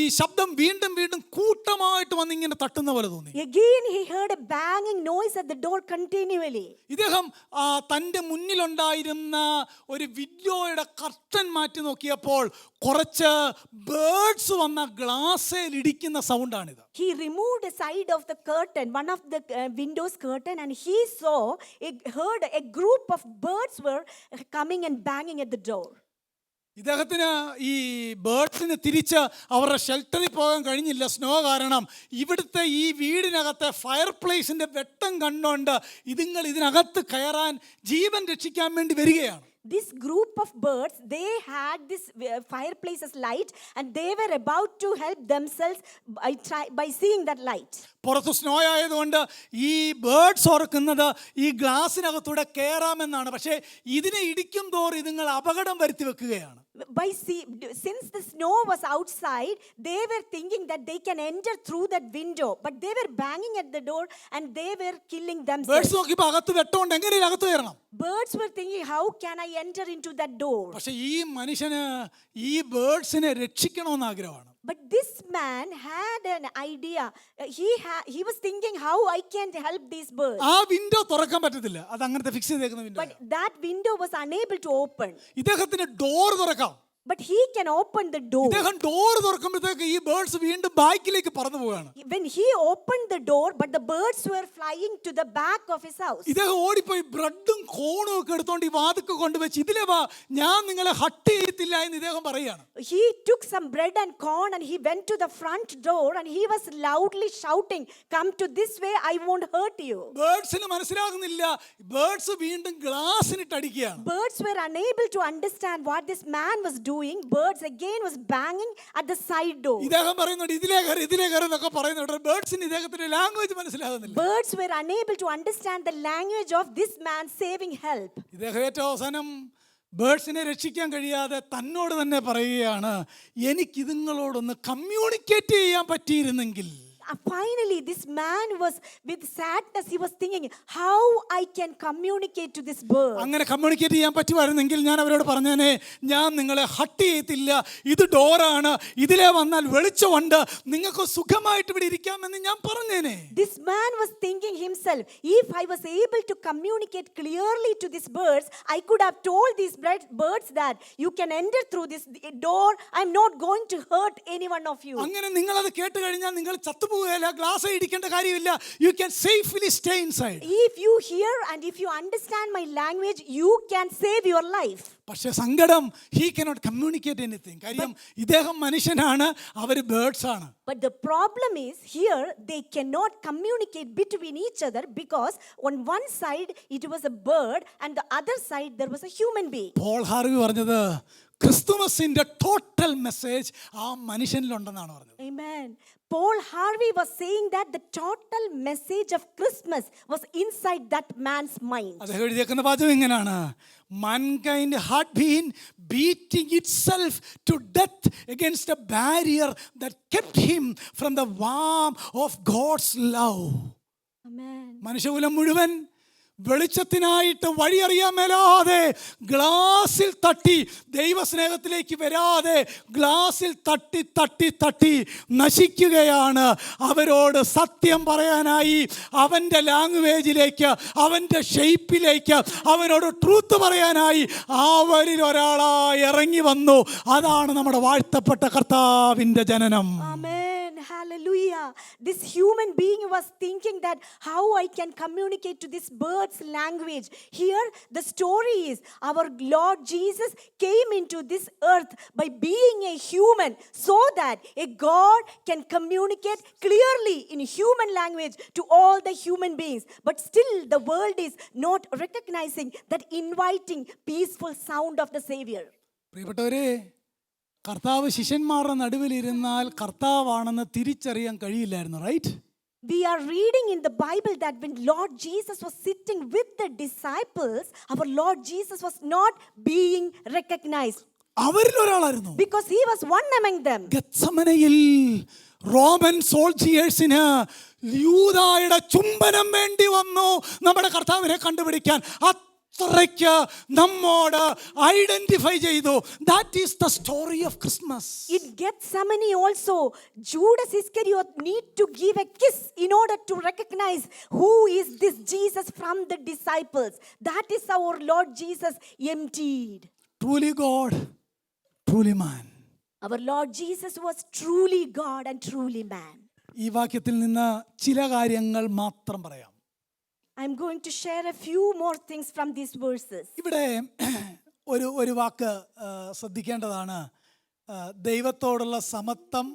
Speaker 1: ഈ ശബ്ദം വീണ്ടും വീണ്ടും കൂട്ടമായിട്ട് വന്ന് ഇങ്ങനെ തട്ടുന്ന പോലെ തോന്നി.
Speaker 2: Again he heard a banging noise at the door continually.
Speaker 1: ഇദ്ദേഹം തൻ്റെ മുന്നിലുണ്ടായിരുന്ന ഒരു വിൻഡോയുടെ കർട്ടൻ മാറ്റി നോക്കിയപ്പോൾ കുറച്ച് ബേർഡ്സ് വന്ന ഗ്ലാസ്സിൽ ഇടിക്കുന്ന സൗണ്ടാണിത്.
Speaker 2: He removed a side of the curtain, one of the windows curtain, and he heard a group of birds were coming and banging at the door.
Speaker 1: ഇദ്ദേഹത്തിന് ഈ ബേർഡ്സിന് തിരിച്ച് അവരുടെ ഷെൽട്ടറിൽ പോകാൻ കഴിഞ്ഞില്ല, സ്നോ കാരണം. ഇവിടുത്തെ ഈ വീടിനകത്തെ ഫയർ പ്ലേസിൻ്റെ വെട്ടം കണ്ടുകൊണ്ട് ഇതുങ്ങൾ ഇതിനകത്ത് കയറാൻ ജീവൻ രക്ഷിക്കാൻ വേണ്ടി വരികയാണ്.
Speaker 2: This group of birds, they had this fireplace as light, and they were about to help themselves by seeing that light.
Speaker 1: പുറത്ത് സ്നോ ആയതുകൊണ്ട് ഈ ബേർഡ്സ് ഓർക്കുന്നത് ഈ ഗ്ലാസിനകത്തൂടെ കയറാമെന്നാണ്. പക്ഷേ ഇതിനെ ഇടിക്കും തോറും ഇതുങ്ങൾ അപകടം വരുത്തി വെക്കുകയാണ്.
Speaker 2: Since the snow was outside, they were thinking that they can enter through that window, but they were banging at the door and they were killing themselves.
Speaker 1: Birds നോക്കിയപ്പോൾ അകത്ത് വെട്ടമുണ്ട്, എങ്ങനെ അകത്ത് കയറണം?
Speaker 2: Birds were thinking, how can I enter into that door?
Speaker 1: പക്ഷേ ഈ മനുഷ്യന് ഈ ബേർഡ്സിനെ രക്ഷിക്കണമെന്ന് ആഗ്രഹമാണ്.
Speaker 2: But this man had an idea. He was thinking, how I can help these birds.
Speaker 1: ആ വിൻഡോ തുറക്കാൻ പറ്റത്തില്ല, അത് അങ്ങനത്തെ ഫിക്സ് ചെയ്തേക്കുന്ന window.
Speaker 2: But that window was unable to open.
Speaker 1: ഇദ്ദേഹത്തിന് ഡോർ തുറക്കാം.
Speaker 2: But he can open the door.
Speaker 1: ഇദ്ദേഹം door തുറക്കുമ്പോഴത്തേക്ക് ഈ ബേർഡ്സ് വീണ്ടും ബാക്കിലേക്ക് പറന്നു പോവുകയാണ്.
Speaker 2: When he opened the door, but the birds were flying to the back of his house.
Speaker 1: ഇദ്ദേഹം ഓടിപ്പോയി ബ്രെഡും കോണും ഒക്കെ എടുത്തോണ്ട് ഈ വാതിക്ക് കൊണ്ടുവച്ച് ഇതിലെ വാ, ഞാൻ നിങ്ങളെ ഹട്ട് ചെയ്യത്തില്ല എന്ന് ഇദ്ദേഹം പറയുകയാണ്.
Speaker 2: He took some bread and corn and he went to the front door and he was loudly shouting, come to this way, I won't hurt you.
Speaker 1: ബേർഡ്സിന് മനസ്സിലാകുന്നില്ല, ബേർഡ്സ് വീണ്ടും ഗ്ലാസിനിട്ട് അടിക്കുകയാണ്.
Speaker 2: Birds were unable to understand what this man was doing. Birds again was banging at the side door.
Speaker 1: ഇദ്ദേഹം പറയുന്നുണ്ട് ഇതിലേ കയറി എന്നൊക്കെ പറയുന്നുണ്ട്. ബേർഡ്സിന് ഇദ്ദേഹത്തിന്റെ ലാംഗ്വേജ് മനസ്സിലാകുന്നില്ല.
Speaker 2: Birds were unable to understand the language of this man saving help.
Speaker 1: ഇദ്ദേഹം ഏറ്റവും അവസാനം ബേർഡ്സിനെ രക്ഷിക്കാൻ കഴിയാതെ തന്നോട് തന്നെ പറയുകയാണ്, എനിക്ക് ഇതുങ്ങളോടൊന്ന് കമ്മ്യൂണിക്കേറ്റ് ചെയ്യാൻ പറ്റിയിരുന്നെങ്കിൽ.
Speaker 2: Finally, this man was with sadness. He was thinking, how I can communicate to this bird.
Speaker 1: അങ്ങനെ കമ്മ്യൂണിക്കേറ്റ് ചെയ്യാൻ പറ്റുമായിരുന്നെങ്കിൽ ഞാൻ അവരോട് പറഞ്ഞേനെ, ഞാൻ നിങ്ങളെ ഹട്ട് ചെയ്യത്തില്ല, ഇത് ഡോറാണ്, ഇതിലെ വന്നാൽ വെളിച്ചമുണ്ട്, നിങ്ങൾക്ക് സുഖമായിട്ട് ഇവിടെ ഇരിക്കാമെന്ന് ഞാൻ പറഞ്ഞേനെ.
Speaker 2: This man was thinking himself, if I was able to communicate clearly to these birds, I could have told these birds that you can enter through this door. I'm not going to hurt any one of you.
Speaker 1: അങ്ങനെ നിങ്ങൾ അത് കേട്ട് കഴിഞ്ഞാൽ നിങ്ങൾ ചത്തുപോകുകയില്ല, glass ഇടിക്കേണ്ട കാര്യമില്ല. You can safely stay inside.
Speaker 2: If you hear and if you understand my language, you can save your life.
Speaker 1: പക്ഷേ സങ്കടം, he cannot communicate anything. കാര്യം ഇദ്ദേഹം മനുഷ്യനാണ്, അവർ ബേർഡ്സ് ആണ്.
Speaker 2: But the problem is here they cannot communicate between each other because on one side it was a bird and the other side there was a human being.
Speaker 1: Paul Harvey പറഞ്ഞത് ക്രിസ്തുമസിന്റെ total message ആ മനുഷ്യനിലുണ്ടെന്നാണ് പറഞ്ഞത്.
Speaker 2: Amen. Paul Harvey was saying that the total message of Christmas was inside that man's mind.
Speaker 1: അദ്ദേഹം എഴുതിയേക്കുന്ന വാചകം ഇങ്ങനെയാണ്, mankind had been beating itself to death against a barrier that kept him from the warmth of God's love.
Speaker 2: Amen.
Speaker 1: മനുഷ്യകുലം മുഴുവൻ വെളിച്ചത്തിനായിട്ട് വഴിയറിയാൻ മേലാതെ ഗ്ലാസിൽ തട്ടി, ദൈവസ്നേഹത്തിലേക്ക് വരാതെ ഗ്ലാസിൽ തട്ടി തട്ടി തട്ടി നശിക്കുകയാണ്. അവരോട് സത്യം പറയാനായി അവൻ്റെ ലാംഗ്വേജിലേക്ക്, അവൻ്റെ ഷെയ്പ്പിലേക്ക്, അവനോട് ട്രൂത്ത് പറയാനായി അവരിൽ ഒരാളായി ഇറങ്ങി വന്നു. അതാണ് നമ്മുടെ വാഴ്ത്തപ്പെട്ട കർത്താവിൻ്റെ ജനനം.
Speaker 2: Amen. Hallelujah. This human being was thinking that how I can communicate to this bird's language. Here the story is our Lord Jesus came into this earth by being a human so that a God can communicate clearly in human language to all the human beings. But still the world is not recognizing that inviting peaceful sound of the Savior.
Speaker 1: പ്രിയപ്പെട്ടവരെ, കർത്താവ് ശിഷ്യന്മാരുടെ നടുവിലിരുന്നാൽ കർത്താവാണെന്ന് തിരിച്ചറിയാൻ കഴിയില്ലായിരുന്നു. Right?
Speaker 2: We are reading in the Bible that when Lord Jesus was sitting with the disciples, our Lord Jesus was not being recognized.
Speaker 1: അവരിൽ ഒരാളായിരുന്നു.
Speaker 2: Because he was one among them.
Speaker 1: ഗെത്സമനയിൽ Roman സോൾജിയേഴ്സിന് യൂദായുടെ ചുംബനം വേണ്ടി വന്നു നമ്മുടെ കർത്താവിനെ കണ്ടുപിടിക്കാൻ. അത്രയ്ക്ക് നമ്മോട് ഐഡന്റിഫൈ ചെയ്തു. That is the story of Christmas.
Speaker 2: In Gethsemane also, Judas Iscariot need to give a kiss in order to recognize who is this Jesus from the disciples. That is our Lord Jesus emptied.
Speaker 1: Truly God, truly man.
Speaker 2: Our Lord Jesus was truly God and truly man.
Speaker 1: ഈ വാക്യത്തിൽ നിന്ന് ചില കാര്യങ്ങൾ മാത്രം പറയാം.
Speaker 2: I'm going to share a few more things from these verses.
Speaker 1: ഇവിടെ ഒരു വാക്ക് ശ്രദ്ധിക്കേണ്ടതാണ്. ദൈവത്തോടുള്ള സമത്വം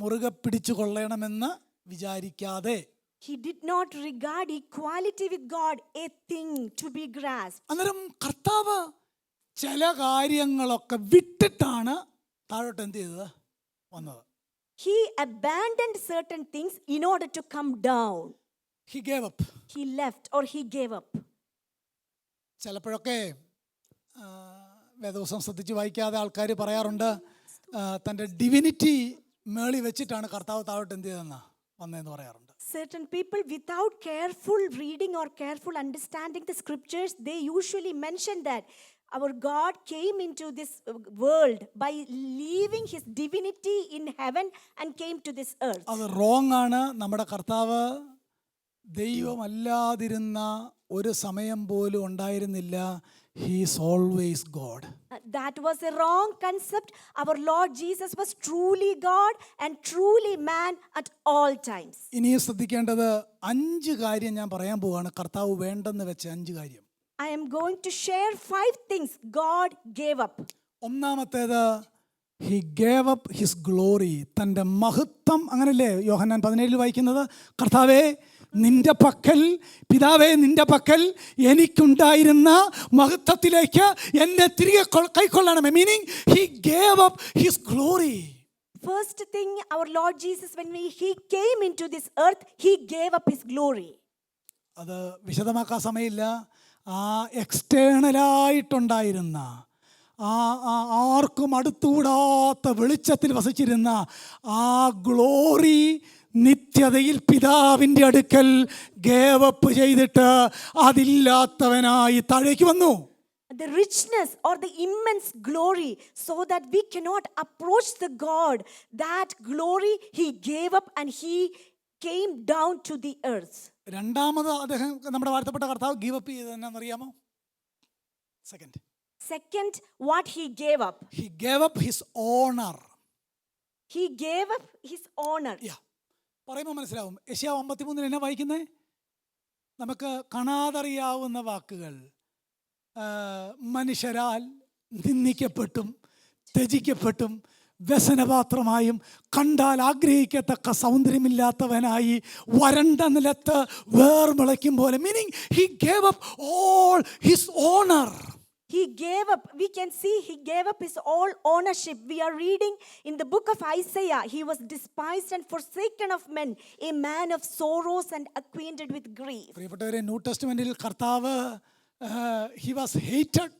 Speaker 1: മുറുകെ പിടിച്ചു കൊള്ളണമെന്ന് വിചാരിക്കാതെ.
Speaker 2: He did not regard equality with God a thing to be grasped.
Speaker 1: അന്നേരം കർത്താവ് ചില കാര്യങ്ങളൊക്കെ വിട്ടിട്ടാണ് താഴോട്ട് എന്ത് ചെയ്തത്? വന്നത്.
Speaker 2: He abandoned certain things in order to come down.
Speaker 1: He gave up.
Speaker 2: He left or he gave up.
Speaker 1: ചിലപ്പോഴൊക്കെ വേദവസം ശ്രദ്ധിച്ച് വായിക്കാതെ ആൾക്കാർ പറയാറുണ്ട്, തൻ്റെ ഡിവിനിറ്റി മേളി വെച്ചിട്ടാണ് കർത്താവ് താഴോട്ട് എന്ത് ചെയ്തെന്ന് വന്നതെന്ന് പറയാറുണ്ട്.
Speaker 2: Certain people, without careful reading or careful understanding the scriptures, they usually mention that our God came into this world by leaving his divinity in heaven and came to this earth.
Speaker 1: അത് wrong ആണ്. നമ്മുടെ കർത്താവ് ദൈവമല്ലാതിരുന്ന ഒരു സമയം പോലും ഉണ്ടായിരുന്നില്ല. He is always God.
Speaker 2: That was a wrong concept. Our Lord Jesus was truly God and truly man at all times.
Speaker 1: ഇനി ശ്രദ്ധിക്കേണ്ടത് 5 കാര്യം ഞാൻ പറയാൻ പോവാണ്. കർത്താവ് വേണ്ടെന്ന് വെച്ച 5 കാര്യം.
Speaker 2: I am going to share 5 things God gave up.
Speaker 1: ഒന്നാമത്തേത്, He gave up his glory. തൻ്റെ മഹത്വം, അങ്ങനല്ലേ യോഹന്നാൻ 17 വായിക്കുന്നത്? കർത്താവേ നിന്റെ പക്കൽ, പിതാവേ നിന്റെ പക്കൽ എനിക്കുണ്ടായിരുന്ന മഹത്വത്തിലേക്ക് എന്നെ തിരികെ കൈക്കൊള്ളണമേ. Meaning he gave up his glory.
Speaker 2: First thing, our Lord Jesus, when he came into this earth, he gave up his glory.
Speaker 1: അത് വിശദമാക്കാൻ സമയമില്ല. ആ എക്സ്റ്റേണലായിട്ടുണ്ടായിരുന്ന ആർക്കും അടുത്തുകൂടാത്ത വെളിച്ചത്തിൽ വസിച്ചിരുന്ന ആ ഗ്ലോറി നിത്യതയിൽ പിതാവിൻ്റെ അടുക്കൽ ഗേവപ്പ് ചെയ്തിട്ട് അതില്ലാത്തവനായി താഴേക്ക് വന്നു.
Speaker 2: The richness or the immense glory, so that we cannot approach the God, that glory he gave up and he came down to the earth.
Speaker 1: രണ്ടാമത് അദ്ദേഹം, നമ്മുടെ വാഴ്ത്തപ്പെട്ട കർത്താവ് ഗീവ് അപ്പ് ചെയ്തത് എന്നാണെന്നറിയാമോ?
Speaker 2: Second, what he gave up?
Speaker 1: He gave up his honor.
Speaker 2: He gave up his honor.
Speaker 1: പറയുമ്പോൾ മനസ്സിലാവും. യെശയ്യാവ് 53 എന്നാ വായിക്കുന്നത്? നമുക്ക് കാണാതറിയാവുന്ന വാക്കുകൾ, മനുഷ്യരാൽ നിന്ദിക്കപ്പെട്ടും ത്യജിക്കപ്പെട്ടും വ്യസനപാത്രമായും കണ്ടാൽ ആഗ്രഹിക്കത്തക്ക സൗന്ദര്യമില്ലാത്തവനായി വരണ്ട നിലത്ത് വേർമുളയ്ക്കും പോലെ. Meaning he gave up all his honor.
Speaker 2: He gave up, we can see he gave up his all ownership. We are reading in the book of Isaiah, he was despised and forsaken of men, a man of sorrows and acquainted with grief.
Speaker 1: പ്രിയപ്പെട്ടവരെ, new ടെസ്റ്റ്മെന്റിൽ കർത്താവ് he was hated,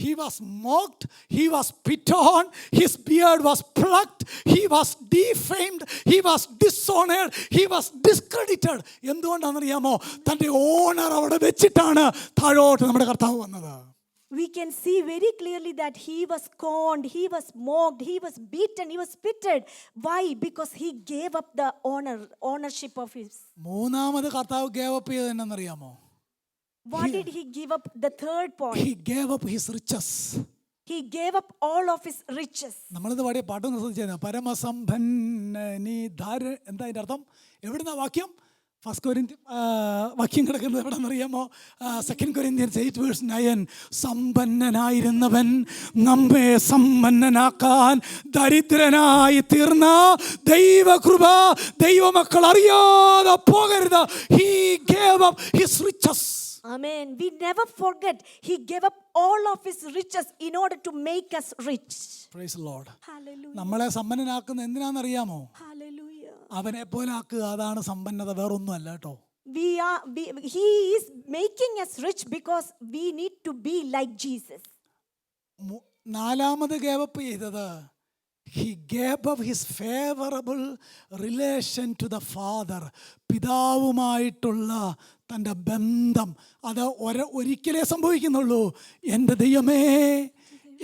Speaker 1: he was mocked, he was spit on, his beard was plucked, he was defamed, he was dishonored, he was discredited. എന്തുകൊണ്ടാണെന്നറിയാമോ? തൻ്റെ owner അവിടെ വെച്ചിട്ടാണ് താഴോട്ട് നമ്മുടെ കർത്താവ് വന്നത്.
Speaker 2: We can see very clearly that he was scorned, he was mocked, he was beaten, he was spitted. Why? Because he gave up the ownership of his.
Speaker 1: മൂന്നാമത് കർത്താവ് gave up ചെയ്തത് എന്നറിയാമോ?
Speaker 2: What did he give up? The third point.
Speaker 1: He gave up his riches.
Speaker 2: He gave up all of his riches.
Speaker 1: നമ്മളിത് പാടിയ പാട്ടൊന്ന് ശ്രദ്ധിച്ചാൽ, പരമസമ്പന്നനി ധാര, എന്താ അതിൻ്റെ അർത്ഥം? എവിടുന്ന വാക്യം? വാക്യം കിടക്കുന്നത് എവിടെന്നറിയാമോ? 2 Corinthians 8:9. സമ്പന്നനായിരുന്നവൻ നമ്മെ സമ്പന്നനാക്കാൻ ദരിദ്രനായി തീർന്ന ദൈവകൃപ ദൈവമക്കൾ അറിയാതെ പോകരുത്. He gave up his riches.
Speaker 2: Amen. We never forget. He gave up all of his riches in order to make us rich.
Speaker 1: Praise the Lord.
Speaker 2: Hallelujah.
Speaker 1: നമ്മളെ സമ്പന്നനാക്കുന്ന എന്തിനാണെന്നറിയാമോ?
Speaker 2: Hallelujah.
Speaker 1: അവനെ പോലെ ആക്കുക. അതാണ് സമ്പന്നത, വേറൊന്നും അല്ല കേട്ടോ.
Speaker 2: He is making us rich because we need to be like Jesus.
Speaker 1: നാലാമത് ഗേവപ്പ് ചെയ്തത്, he gave up his favorable relation to the father. പിതാവുമായിട്ടുള്ള തൻ്റെ ബന്ധം അത് ഒരിക്കലേ സംഭവിക്കുന്നുള്ളൂ. എൻ്റെ ദൈവമേ,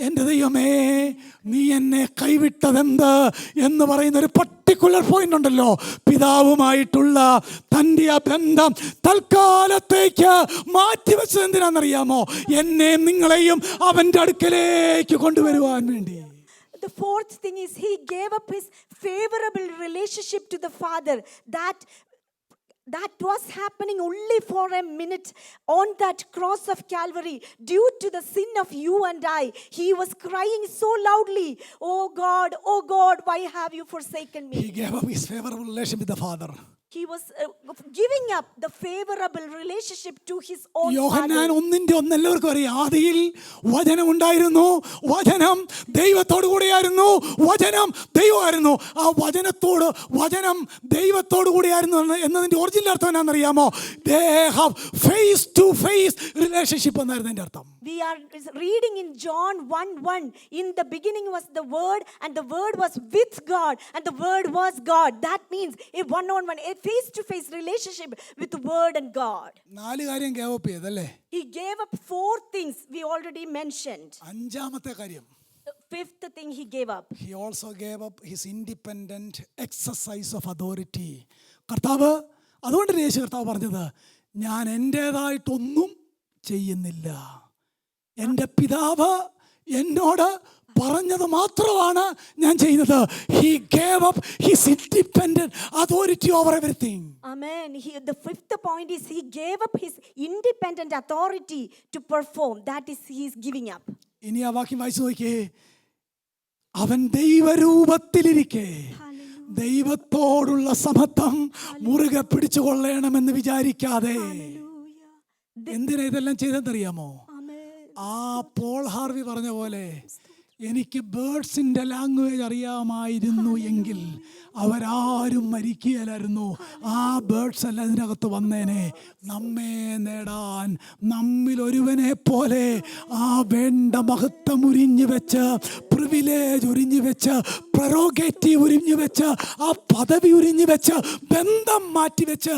Speaker 1: എൻ്റെ ദൈവമേ, നീ എന്നെ കൈവിട്ടതെന്ത് എന്ന് പറയുന്ന ഒരു പർട്ടിക്കുലർ പോയിന്റ് ഉണ്ടല്ലോ. പിതാവുമായിട്ടുള്ള തൻ്റെ ആ ബന്ധം തൽക്കാലത്തേക്ക് മാറ്റിവെച്ചത് എന്തിനാണെന്നറിയാമോ? എന്നെയും നിങ്ങളെയും അവൻ്റെ അടുക്കലേക്ക് കൊണ്ടുവരുവാൻ വേണ്ടി.
Speaker 2: The fourth thing is he gave up his favorable relationship to the Father, that that was happening only for a minute on that cross of Calvary due to the sin of you and I. He was crying so loudly, oh God, why have you forsaken
Speaker 1: He
Speaker 2: me?
Speaker 1: gave up his favorable relation with the Father.
Speaker 2: He was giving up the favorable relationship to his own
Speaker 1: Yohannan
Speaker 2: father.
Speaker 1: 1:1 എല്ലാവർക്കും അറിയാം. ആദിയിൽ വചനം ഉണ്ടായിരുന്നു, വചനം ദൈവത്തോടു കൂടിയായിരുന്നു, വചനം ദൈവമായിരുന്നു. ആ വചനം ദൈവത്തോടു കൂടിയായിരുന്നു എന്നതിന്റെ ഒറിജിനൽ അർത്ഥം എന്നാണെന്നറിയാമോ? They have face to face relationship എന്നായിരുന്നു എൻ്റെ അർത്ഥം.
Speaker 2: We are reading in John 1:1. In the beginning was the Word, and the Word was with God, and the Word was God. That means a one-on-one, a face-to-face relationship with the Word and God.
Speaker 1: 4 കാര്യം gave up ചെയ്തല്ലേ?
Speaker 2: He gave up 4 things we already mentioned.
Speaker 1: 5ാമത്തെ കാര്യം,
Speaker 2: The 5th thing he gave up.
Speaker 1: he also gave up his independent exercise of authority. കർത്താവ് അതുകൊണ്ട് യേശു കർത്താവ് പറഞ്ഞത്, ഞാൻ എൻ്റേതായിട്ടൊന്നും ചെയ്യുന്നില്ല, എൻ്റെ പിതാവ് എന്നോട് പറഞ്ഞത് മാത്രമാണ് ഞാൻ ചെയ്യുന്നത്. He gave up his independent authority over everything.
Speaker 2: Amen. The 5th point is he gave up his independent authority to perform. That is, he is giving up.
Speaker 1: ഇനി ആ വാക്യം വായിച്ചു നോക്കിയേ. അവൻ ദൈവരൂപത്തിലിരിക്കെ ദൈവത്തോടുള്ള സമത്വം മുറുകെ പിടിച്ചുകൊള്ളണമെന്ന് വിചാരിക്കാതെ എന്തിനാ ഇതെല്ലാം ചെയ്തെന്നറിയാമോ? ആ പോൾ ഹാർവി പറഞ്ഞ പോലെ, എനിക്ക് ബേർഡ്സിൻ്റെ ലാംഗ്വേജ് അറിയാമായിരുന്നു എങ്കിൽ അവരാരും മരിക്കുകയില്ലായിരുന്നു. ആ ബേർഡ്സ് എല്ലാം ഇതിനകത്ത് വന്നേനെ. നമ്മെ നേടാൻ നമ്മിൽ ഒരുവനെ പോലെ ആ വേണ്ട മഹത്വം ഉരിഞ്ഞു വെച്ച്, പ്രിവിലേജ് ഉരിഞ്ഞു വെച്ച്, പ്രൊറോഗേറ്റീവ് ഉരിഞ്ഞു വെച്ച്, ആ പദവി ഉരിഞ്ഞു വെച്ച്, ബന്ധം മാറ്റിവെച്ച്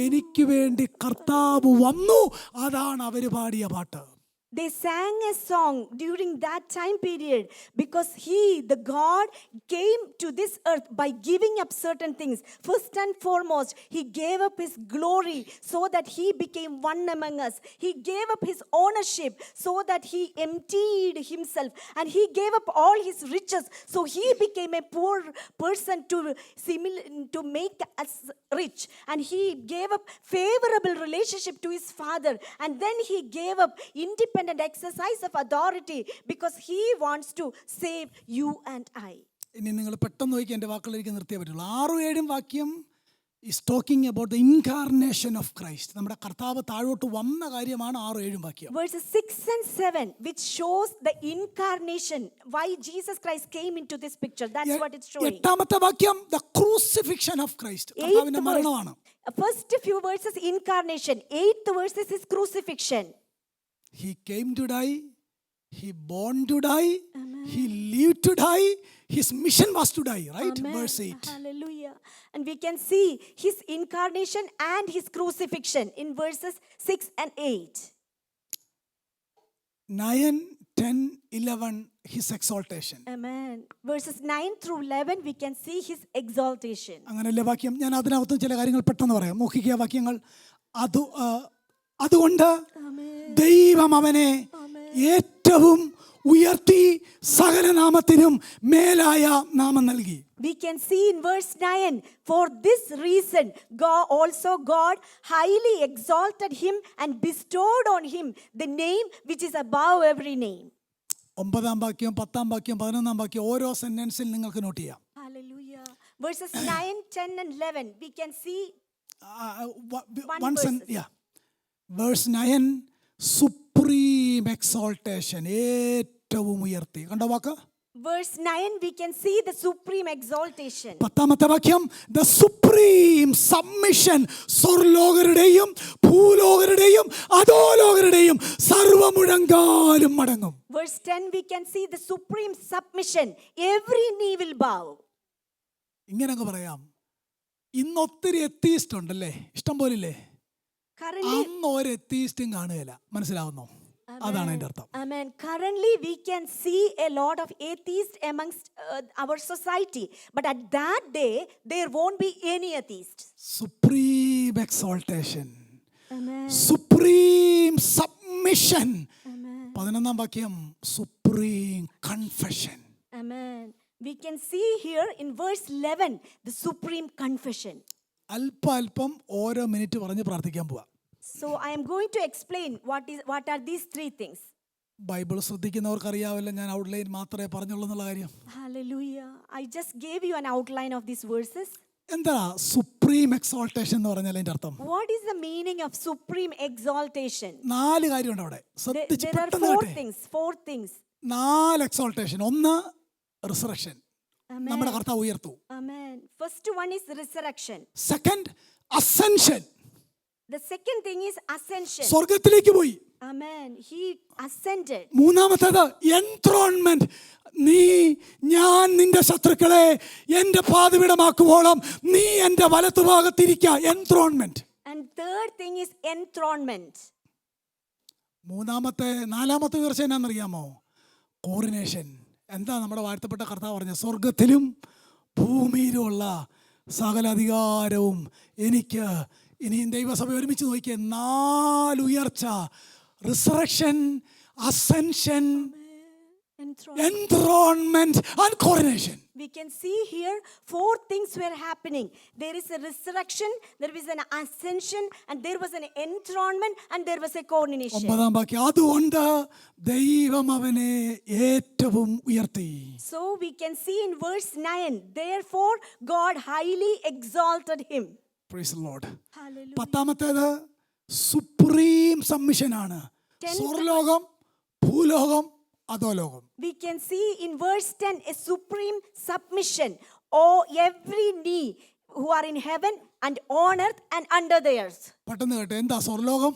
Speaker 1: എനിക്ക് വേണ്ടി കർത്താവ് വന്നു. അതാണ് അവർ പാടിയ പാട്ട്.
Speaker 2: They sang a song during that time period because he, the God, came to this earth by giving up certain things. First and foremost, he gave up his glory so that he became one among us. He gave up his ownership so that he emptied himself, and he gave up all his riches so he became a poor person to make us rich. And he gave up favorable relationship to his father, and then he gave up independent exercise of authority because he wants to save you and I.
Speaker 1: ഇനി നിങ്ങൾ പെട്ടെന്ന് നോക്കി, എൻ്റെ വാക്കുകളിലേക്ക് നിർത്തിയേ പറ്റുള്ളൂ. 6-7 വാക്യം is talking about the incarnation of Christ. നമ്മുടെ കർത്താവ് താഴോട്ട് വന്ന കാര്യമാണ് 6-7 വാക്യം.
Speaker 2: Verses 6 and 7, which shows the incarnation, why Jesus Christ came into this picture. That's what it's showing.
Speaker 1: 8ാമത്തെ വാക്യം the crucifixion of Christ. കർത്താവിന്റെ മരണമാണ്.
Speaker 2: First few verses incarnation, 8th verses is crucifixion.
Speaker 1: He came to die, he born to die, he lived to die, his mission was to die, right?
Speaker 2: Amen.
Speaker 1: Verse 8.
Speaker 2: Hallelujah. And we can see his incarnation and his crucifixion in verses 6 and 8.
Speaker 1: 9, 10, 11, his exaltation.
Speaker 2: Amen. Verses 9 through 11, we can see his exaltation.
Speaker 1: അങ്ങനെയല്ലേ വാക്യം? ഞാൻ അതിനകത്തും ചില കാര്യങ്ങൾ പെട്ടെന്ന് പറയാം. നോക്കിക്കുക വാക്യങ്ങൾ. അതുകൊണ്ട് ദൈവം അവനെ ഏറ്റവും ഉയർത്തി സകല നാമത്തിനും മേലായ നാമം നൽകി.
Speaker 2: We can see in verse 9, for this reason God highly exalted him and bestowed on him the name which is above every name. 9-ാം വാക്യം, 10-ാം വാക്യം, 11-ാം വാക്യം ഓരോ സെന്റൻസിൽ നിങ്ങൾക്ക് നോട്ട് ചെയ്യാം. Hallelujah. Verses 9, 10 and 11, we can see
Speaker 1: one sentence. Yeah. Verse 9, supreme exaltation, ഏറ്റവും ഉയർത്തി. കണ്ടോ വാക്ക്?
Speaker 2: Verse 9, we can see the supreme exaltation.
Speaker 1: 10-ാമത്തെ വാക്യം, the supreme submission, സ്വർലോകരുടെയും ഭൂലോകരുടെയും അധോലോകരുടെയും സർവ്വമുഴങ്കാലും മടങ്ങും.
Speaker 2: Verse 10, we can see the supreme submission, every knee will bow.
Speaker 1: ഇങ്ങനെ അങ്ങ് പറയാം, ഇന്ന് ഒത്തിരി എത്തീസ്റ്റ് ഉണ്ടല്ലേ, ഇഷ്ടം പോലില്ലേ? അന്ന് ഒരു എത്തീസ്റ്റും കാണുകയില്ല. മനസ്സിലാവുന്നോ? അതാണ് അതിന്റെ അർത്ഥം.
Speaker 2: Amen. Currently we can see a lot of atheists amongst our society, but at that day there won't be any atheists.
Speaker 1: Supreme exaltation.
Speaker 2: Amen.
Speaker 1: Supreme submission.
Speaker 2: Amen.
Speaker 1: 11-ാം വാക്യം, supreme confession.
Speaker 2: Amen. We can see here in verse 11 the supreme confession.
Speaker 1: അല്പം ഓരോ minute പറഞ്ഞ് പ്രാർത്ഥിക്കാൻ പോവാ.
Speaker 2: So I am going to explain what are these three things.
Speaker 1: Bible ശ്രദ്ധിക്കുന്നവർക്ക് അറിയാവില്ല, ഞാൻ outline മാത്രമേ പറഞ്ഞുള്ളൂ എന്നുള്ള കാര്യം.
Speaker 2: Hallelujah. I just gave you an outline of these verses.
Speaker 1: എന്താ സുപ്രീം എക്സോൾട്ടേഷൻ എന്ന് പറഞ്ഞാൽ അതിന്റെ അർത്ഥം?
Speaker 2: What is the meaning of supreme exaltation?
Speaker 1: 4 കാര്യമുണ്ട് അവിടെ. ശ്രദ്ധിച്ച്
Speaker 2: There are
Speaker 1: പെട്ടെന്ന് കേട്ടെ.
Speaker 2: four things.
Speaker 1: 4 എക്സോൾട്ടേഷൻ. ഒന്ന് റിസറക്ഷൻ,
Speaker 2: Amen.
Speaker 1: നമ്മുടെ കർത്താവ് ഉയർത്തു.
Speaker 2: Amen. First one is resurrection.
Speaker 1: Second ascension,
Speaker 2: The second thing is ascension.
Speaker 1: സ്വർഗത്തിലേക്ക് പോയി.
Speaker 2: Amen. He ascended.
Speaker 1: മൂന്നാമത്തേത് എൻത്രോൺമെന്റ്, ഞാൻ നിന്റെ ശത്രുക്കളെ എന്റെ പാദപീഠമാക്കുവോളം നീ എന്റെ വലത്തുഭാഗത്തിരിക്കുക. എൻത്രോൺമെന്റ്.
Speaker 2: And third thing is enthronement.
Speaker 1: നാലാമത്തെ ഉയർച്ച എന്നാണെന്നറിയാമോ? കോർഡിനേഷൻ. എന്താ നമ്മുടെ വാഴ്ത്തപ്പെട്ട കർത്താവ് പറഞ്ഞത്? സ്വർഗത്തിലും ഭൂമിയിലുമുള്ള സകല അധികാരവും എനിക്ക്. ഇനിയും ദൈവസഭ ഒരുമിച്ച് നോക്കിയേ, 4 ഉയർച്ച: resurrection, ascension, enthronement and coronation.
Speaker 2: We can see here 4 things were happening. There is a resurrection, there is an ascension, and there was an enthronement, and there was a coronation.
Speaker 1: 9-ാം വാക്യം, അതുകൊണ്ട് ദൈവം അവനെ ഏറ്റവും ഉയർത്തി.
Speaker 2: So we can see in verse 9, therefore God highly exalted him.
Speaker 1: Praise the Lord.
Speaker 2: Hallelujah.
Speaker 1: 10-ാമത്തേത് supreme submission ആണ്. സ്വർലോകം, ഭൂലോകം, അധോലോകം.
Speaker 2: We can see in verse 10 a supreme submission. Oh, every knee who are in heaven and on earth and under the earth.
Speaker 1: പെട്ടെന്ന് കേട്ടെ, എന്താ സ്വർലോകം?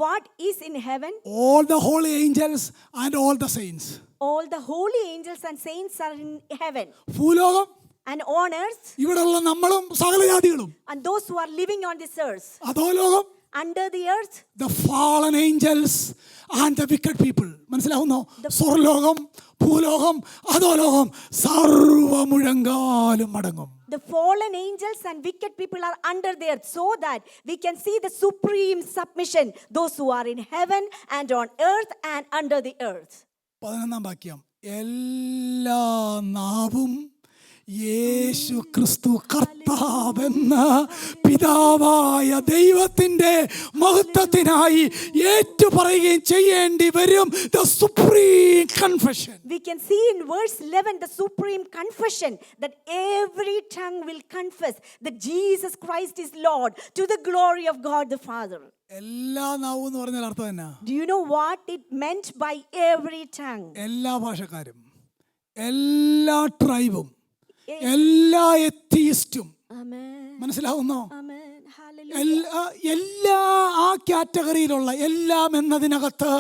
Speaker 2: What is in heaven?
Speaker 1: All the holy angels and all the saints.
Speaker 2: All the holy angels and saints are in heaven.
Speaker 1: Bhulokam,
Speaker 2: And on earth,
Speaker 1: ഇവിടെയുള്ള നമ്മളും സകല ജാതികളും.
Speaker 2: and those who are living on this earth.
Speaker 1: അധോലോകം,
Speaker 2: Under the earth,
Speaker 1: the fallen angels and the wicked people. മനസ്സിലാവുന്നോ? സ്വർലോകം, ഭൂലോകം, അധോലോകം, സർവ്വ മുഴങ്കാലും മടങ്ങും.
Speaker 2: the fallen angels and wicked people are under the earth, so that we can see the supreme submission, those who are in heaven and on earth and under the earth.
Speaker 1: 11-ാം വാക്യം, എല്ലാ നാവും യേശു ക്രിസ്തു കർത്താവെന്ന് പിതാവായ ദൈവത്തിന്റെ മഹത്വത്തിനായി ഏറ്റുപറയുകയും ചെയ്യേണ്ടി വരും. The supreme confession.
Speaker 2: We can see in verse 11 the supreme confession that every tongue will confess that Jesus Christ is Lord, to the glory of God the Father.
Speaker 1: എല്ലാ നാവും എന്ന് പറഞ്ഞാൽ അർത്ഥം എന്നാ?
Speaker 2: Do you know what it meant by every tongue?
Speaker 1: എല്ലാ ഭാഷക്കാരും, എല്ലാ ട്രൈബും, എല്ലാ എത്തീസ്റ്റും.
Speaker 2: Amen.
Speaker 1: മനസ്സിലാവുന്നോ?
Speaker 2: Amen. Hallelujah.
Speaker 1: എല്ലാ ആ കാറ്റഗറിയിലുള്ള എല്ലാം എന്നതിനകത്ത്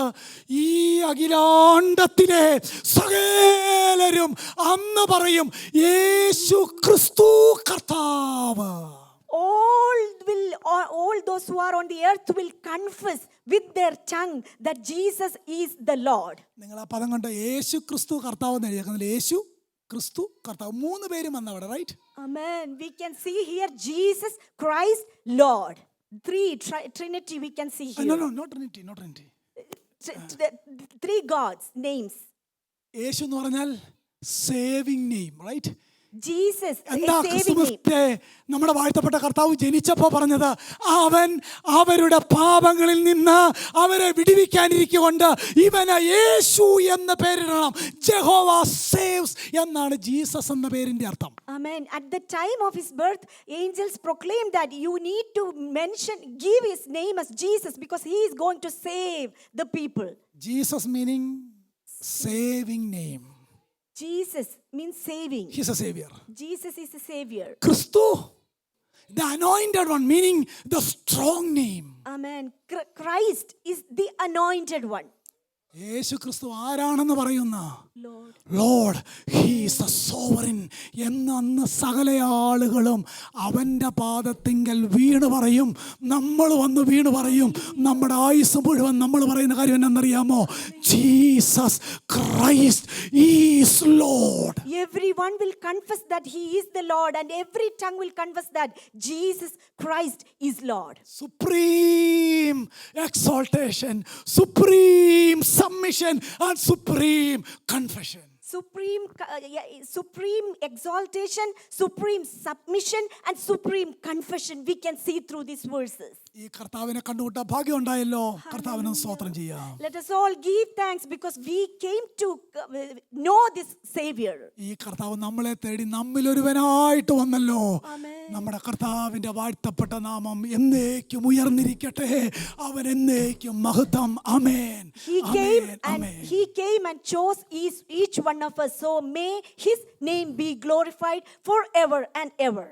Speaker 1: ഈ അഖിലാണ്ടത്തിലെ സകലരും അന്ന് പറയും യേശു ക്രിസ്തു കർത്താവ്.
Speaker 2: All those who are on the earth will confess with their tongue that Jesus is the Lord.
Speaker 1: നിങ്ങൾ ആ പദം കണ്ട യേശു ക്രിസ്തു കർത്താവ് എന്ന് എഴുതിയേക്കുന്നില്ല. യേശു ക്രിസ്തു കർത്താവ്, 3 പേരും വന്നവിടെ, right?
Speaker 2: Amen. We can see here Jesus Christ Lord. Trinity we can see here.
Speaker 1: No, not Trinity, not Trinity.
Speaker 2: 3 gods names.
Speaker 1: യേശു എന്ന് പറഞ്ഞാൽ സേവിങ് നെയിം, റൈറ്റ്?
Speaker 2: Jesus,
Speaker 1: എന്താ
Speaker 2: a saving name.
Speaker 1: ക്രിസ്തുമത്തെ നമ്മുടെ വാഴ്ത്തപ്പെട്ട കർത്താവ് ജനിച്ചപ്പോ പറഞ്ഞത്? അവൻ അവരുടെ പാപങ്ങളിൽ നിന്ന് അവരെ വിടുവിക്കാനിരിക്കൊണ്ട് ഇവന് യേശു എന്ന പേരിടണം. ജഹോവ സേവ്സ് എന്നാണ് ജീസസ് എന്ന പേരിന്റെ അർത്ഥം.
Speaker 2: Amen. At the time of his birth, angels proclaimed that you need to give his name as Jesus, because he is going to save the people.
Speaker 1: Jesus meaning saving name.
Speaker 2: Jesus means saving.
Speaker 1: He's a savior.
Speaker 2: Jesus is a savior.
Speaker 1: Christu, the anointed one, meaning the strong name.
Speaker 2: Amen. Christ is the anointed one.
Speaker 1: യേശു ക്രിസ്തു ആരാണെന്ന് പറയുന്ന
Speaker 2: Lord.
Speaker 1: Lord, he is the sovereign എന്ന് അന്ന് സകല ആളുകളും അവൻ്റെ പാദത്തിങ്കൽ വീണ് പറയും. നമ്മൾ വന്ന് വീണ് പറയും. നമ്മുടെ ആയുസ് മുഴുവൻ നമ്മൾ പറയുന്ന കാര്യം എന്നറിയാമോ? Jesus Christ is Lord.
Speaker 2: Everyone will confess that he is the Lord, and every tongue will confess that Jesus Christ is Lord.
Speaker 1: Supreme exaltation, supreme submission and supreme confession.
Speaker 2: supreme exaltation, supreme submission, and supreme confession we can see through these verses.
Speaker 1: ഈ കർത്താവിനെ കണ്ടുമുട്ട ഭാഗ്യം ഉണ്ടായല്ലോ. കർത്താവിനെ സ്തോത്രം ചെയ്യാം.
Speaker 2: Let us all give thanks because we came to know this Savior.
Speaker 1: ഈ കർത്താവ് നമ്മളെ തേടി നമ്മിലൊരുവനായിട്ട് വന്നല്ലോ.
Speaker 2: Amen.
Speaker 1: നമ്മുടെ കർത്താവിന്റെ വാഴ്ത്തപ്പെട്ട നാമം എന്നേക്കും ഉയർന്നിരിക്കട്ടെ. അവൻ എന്നേക്കും മഹത്വം. ആമേൻ.
Speaker 2: He came and chose each one of us. So may his name be glorified forever and ever.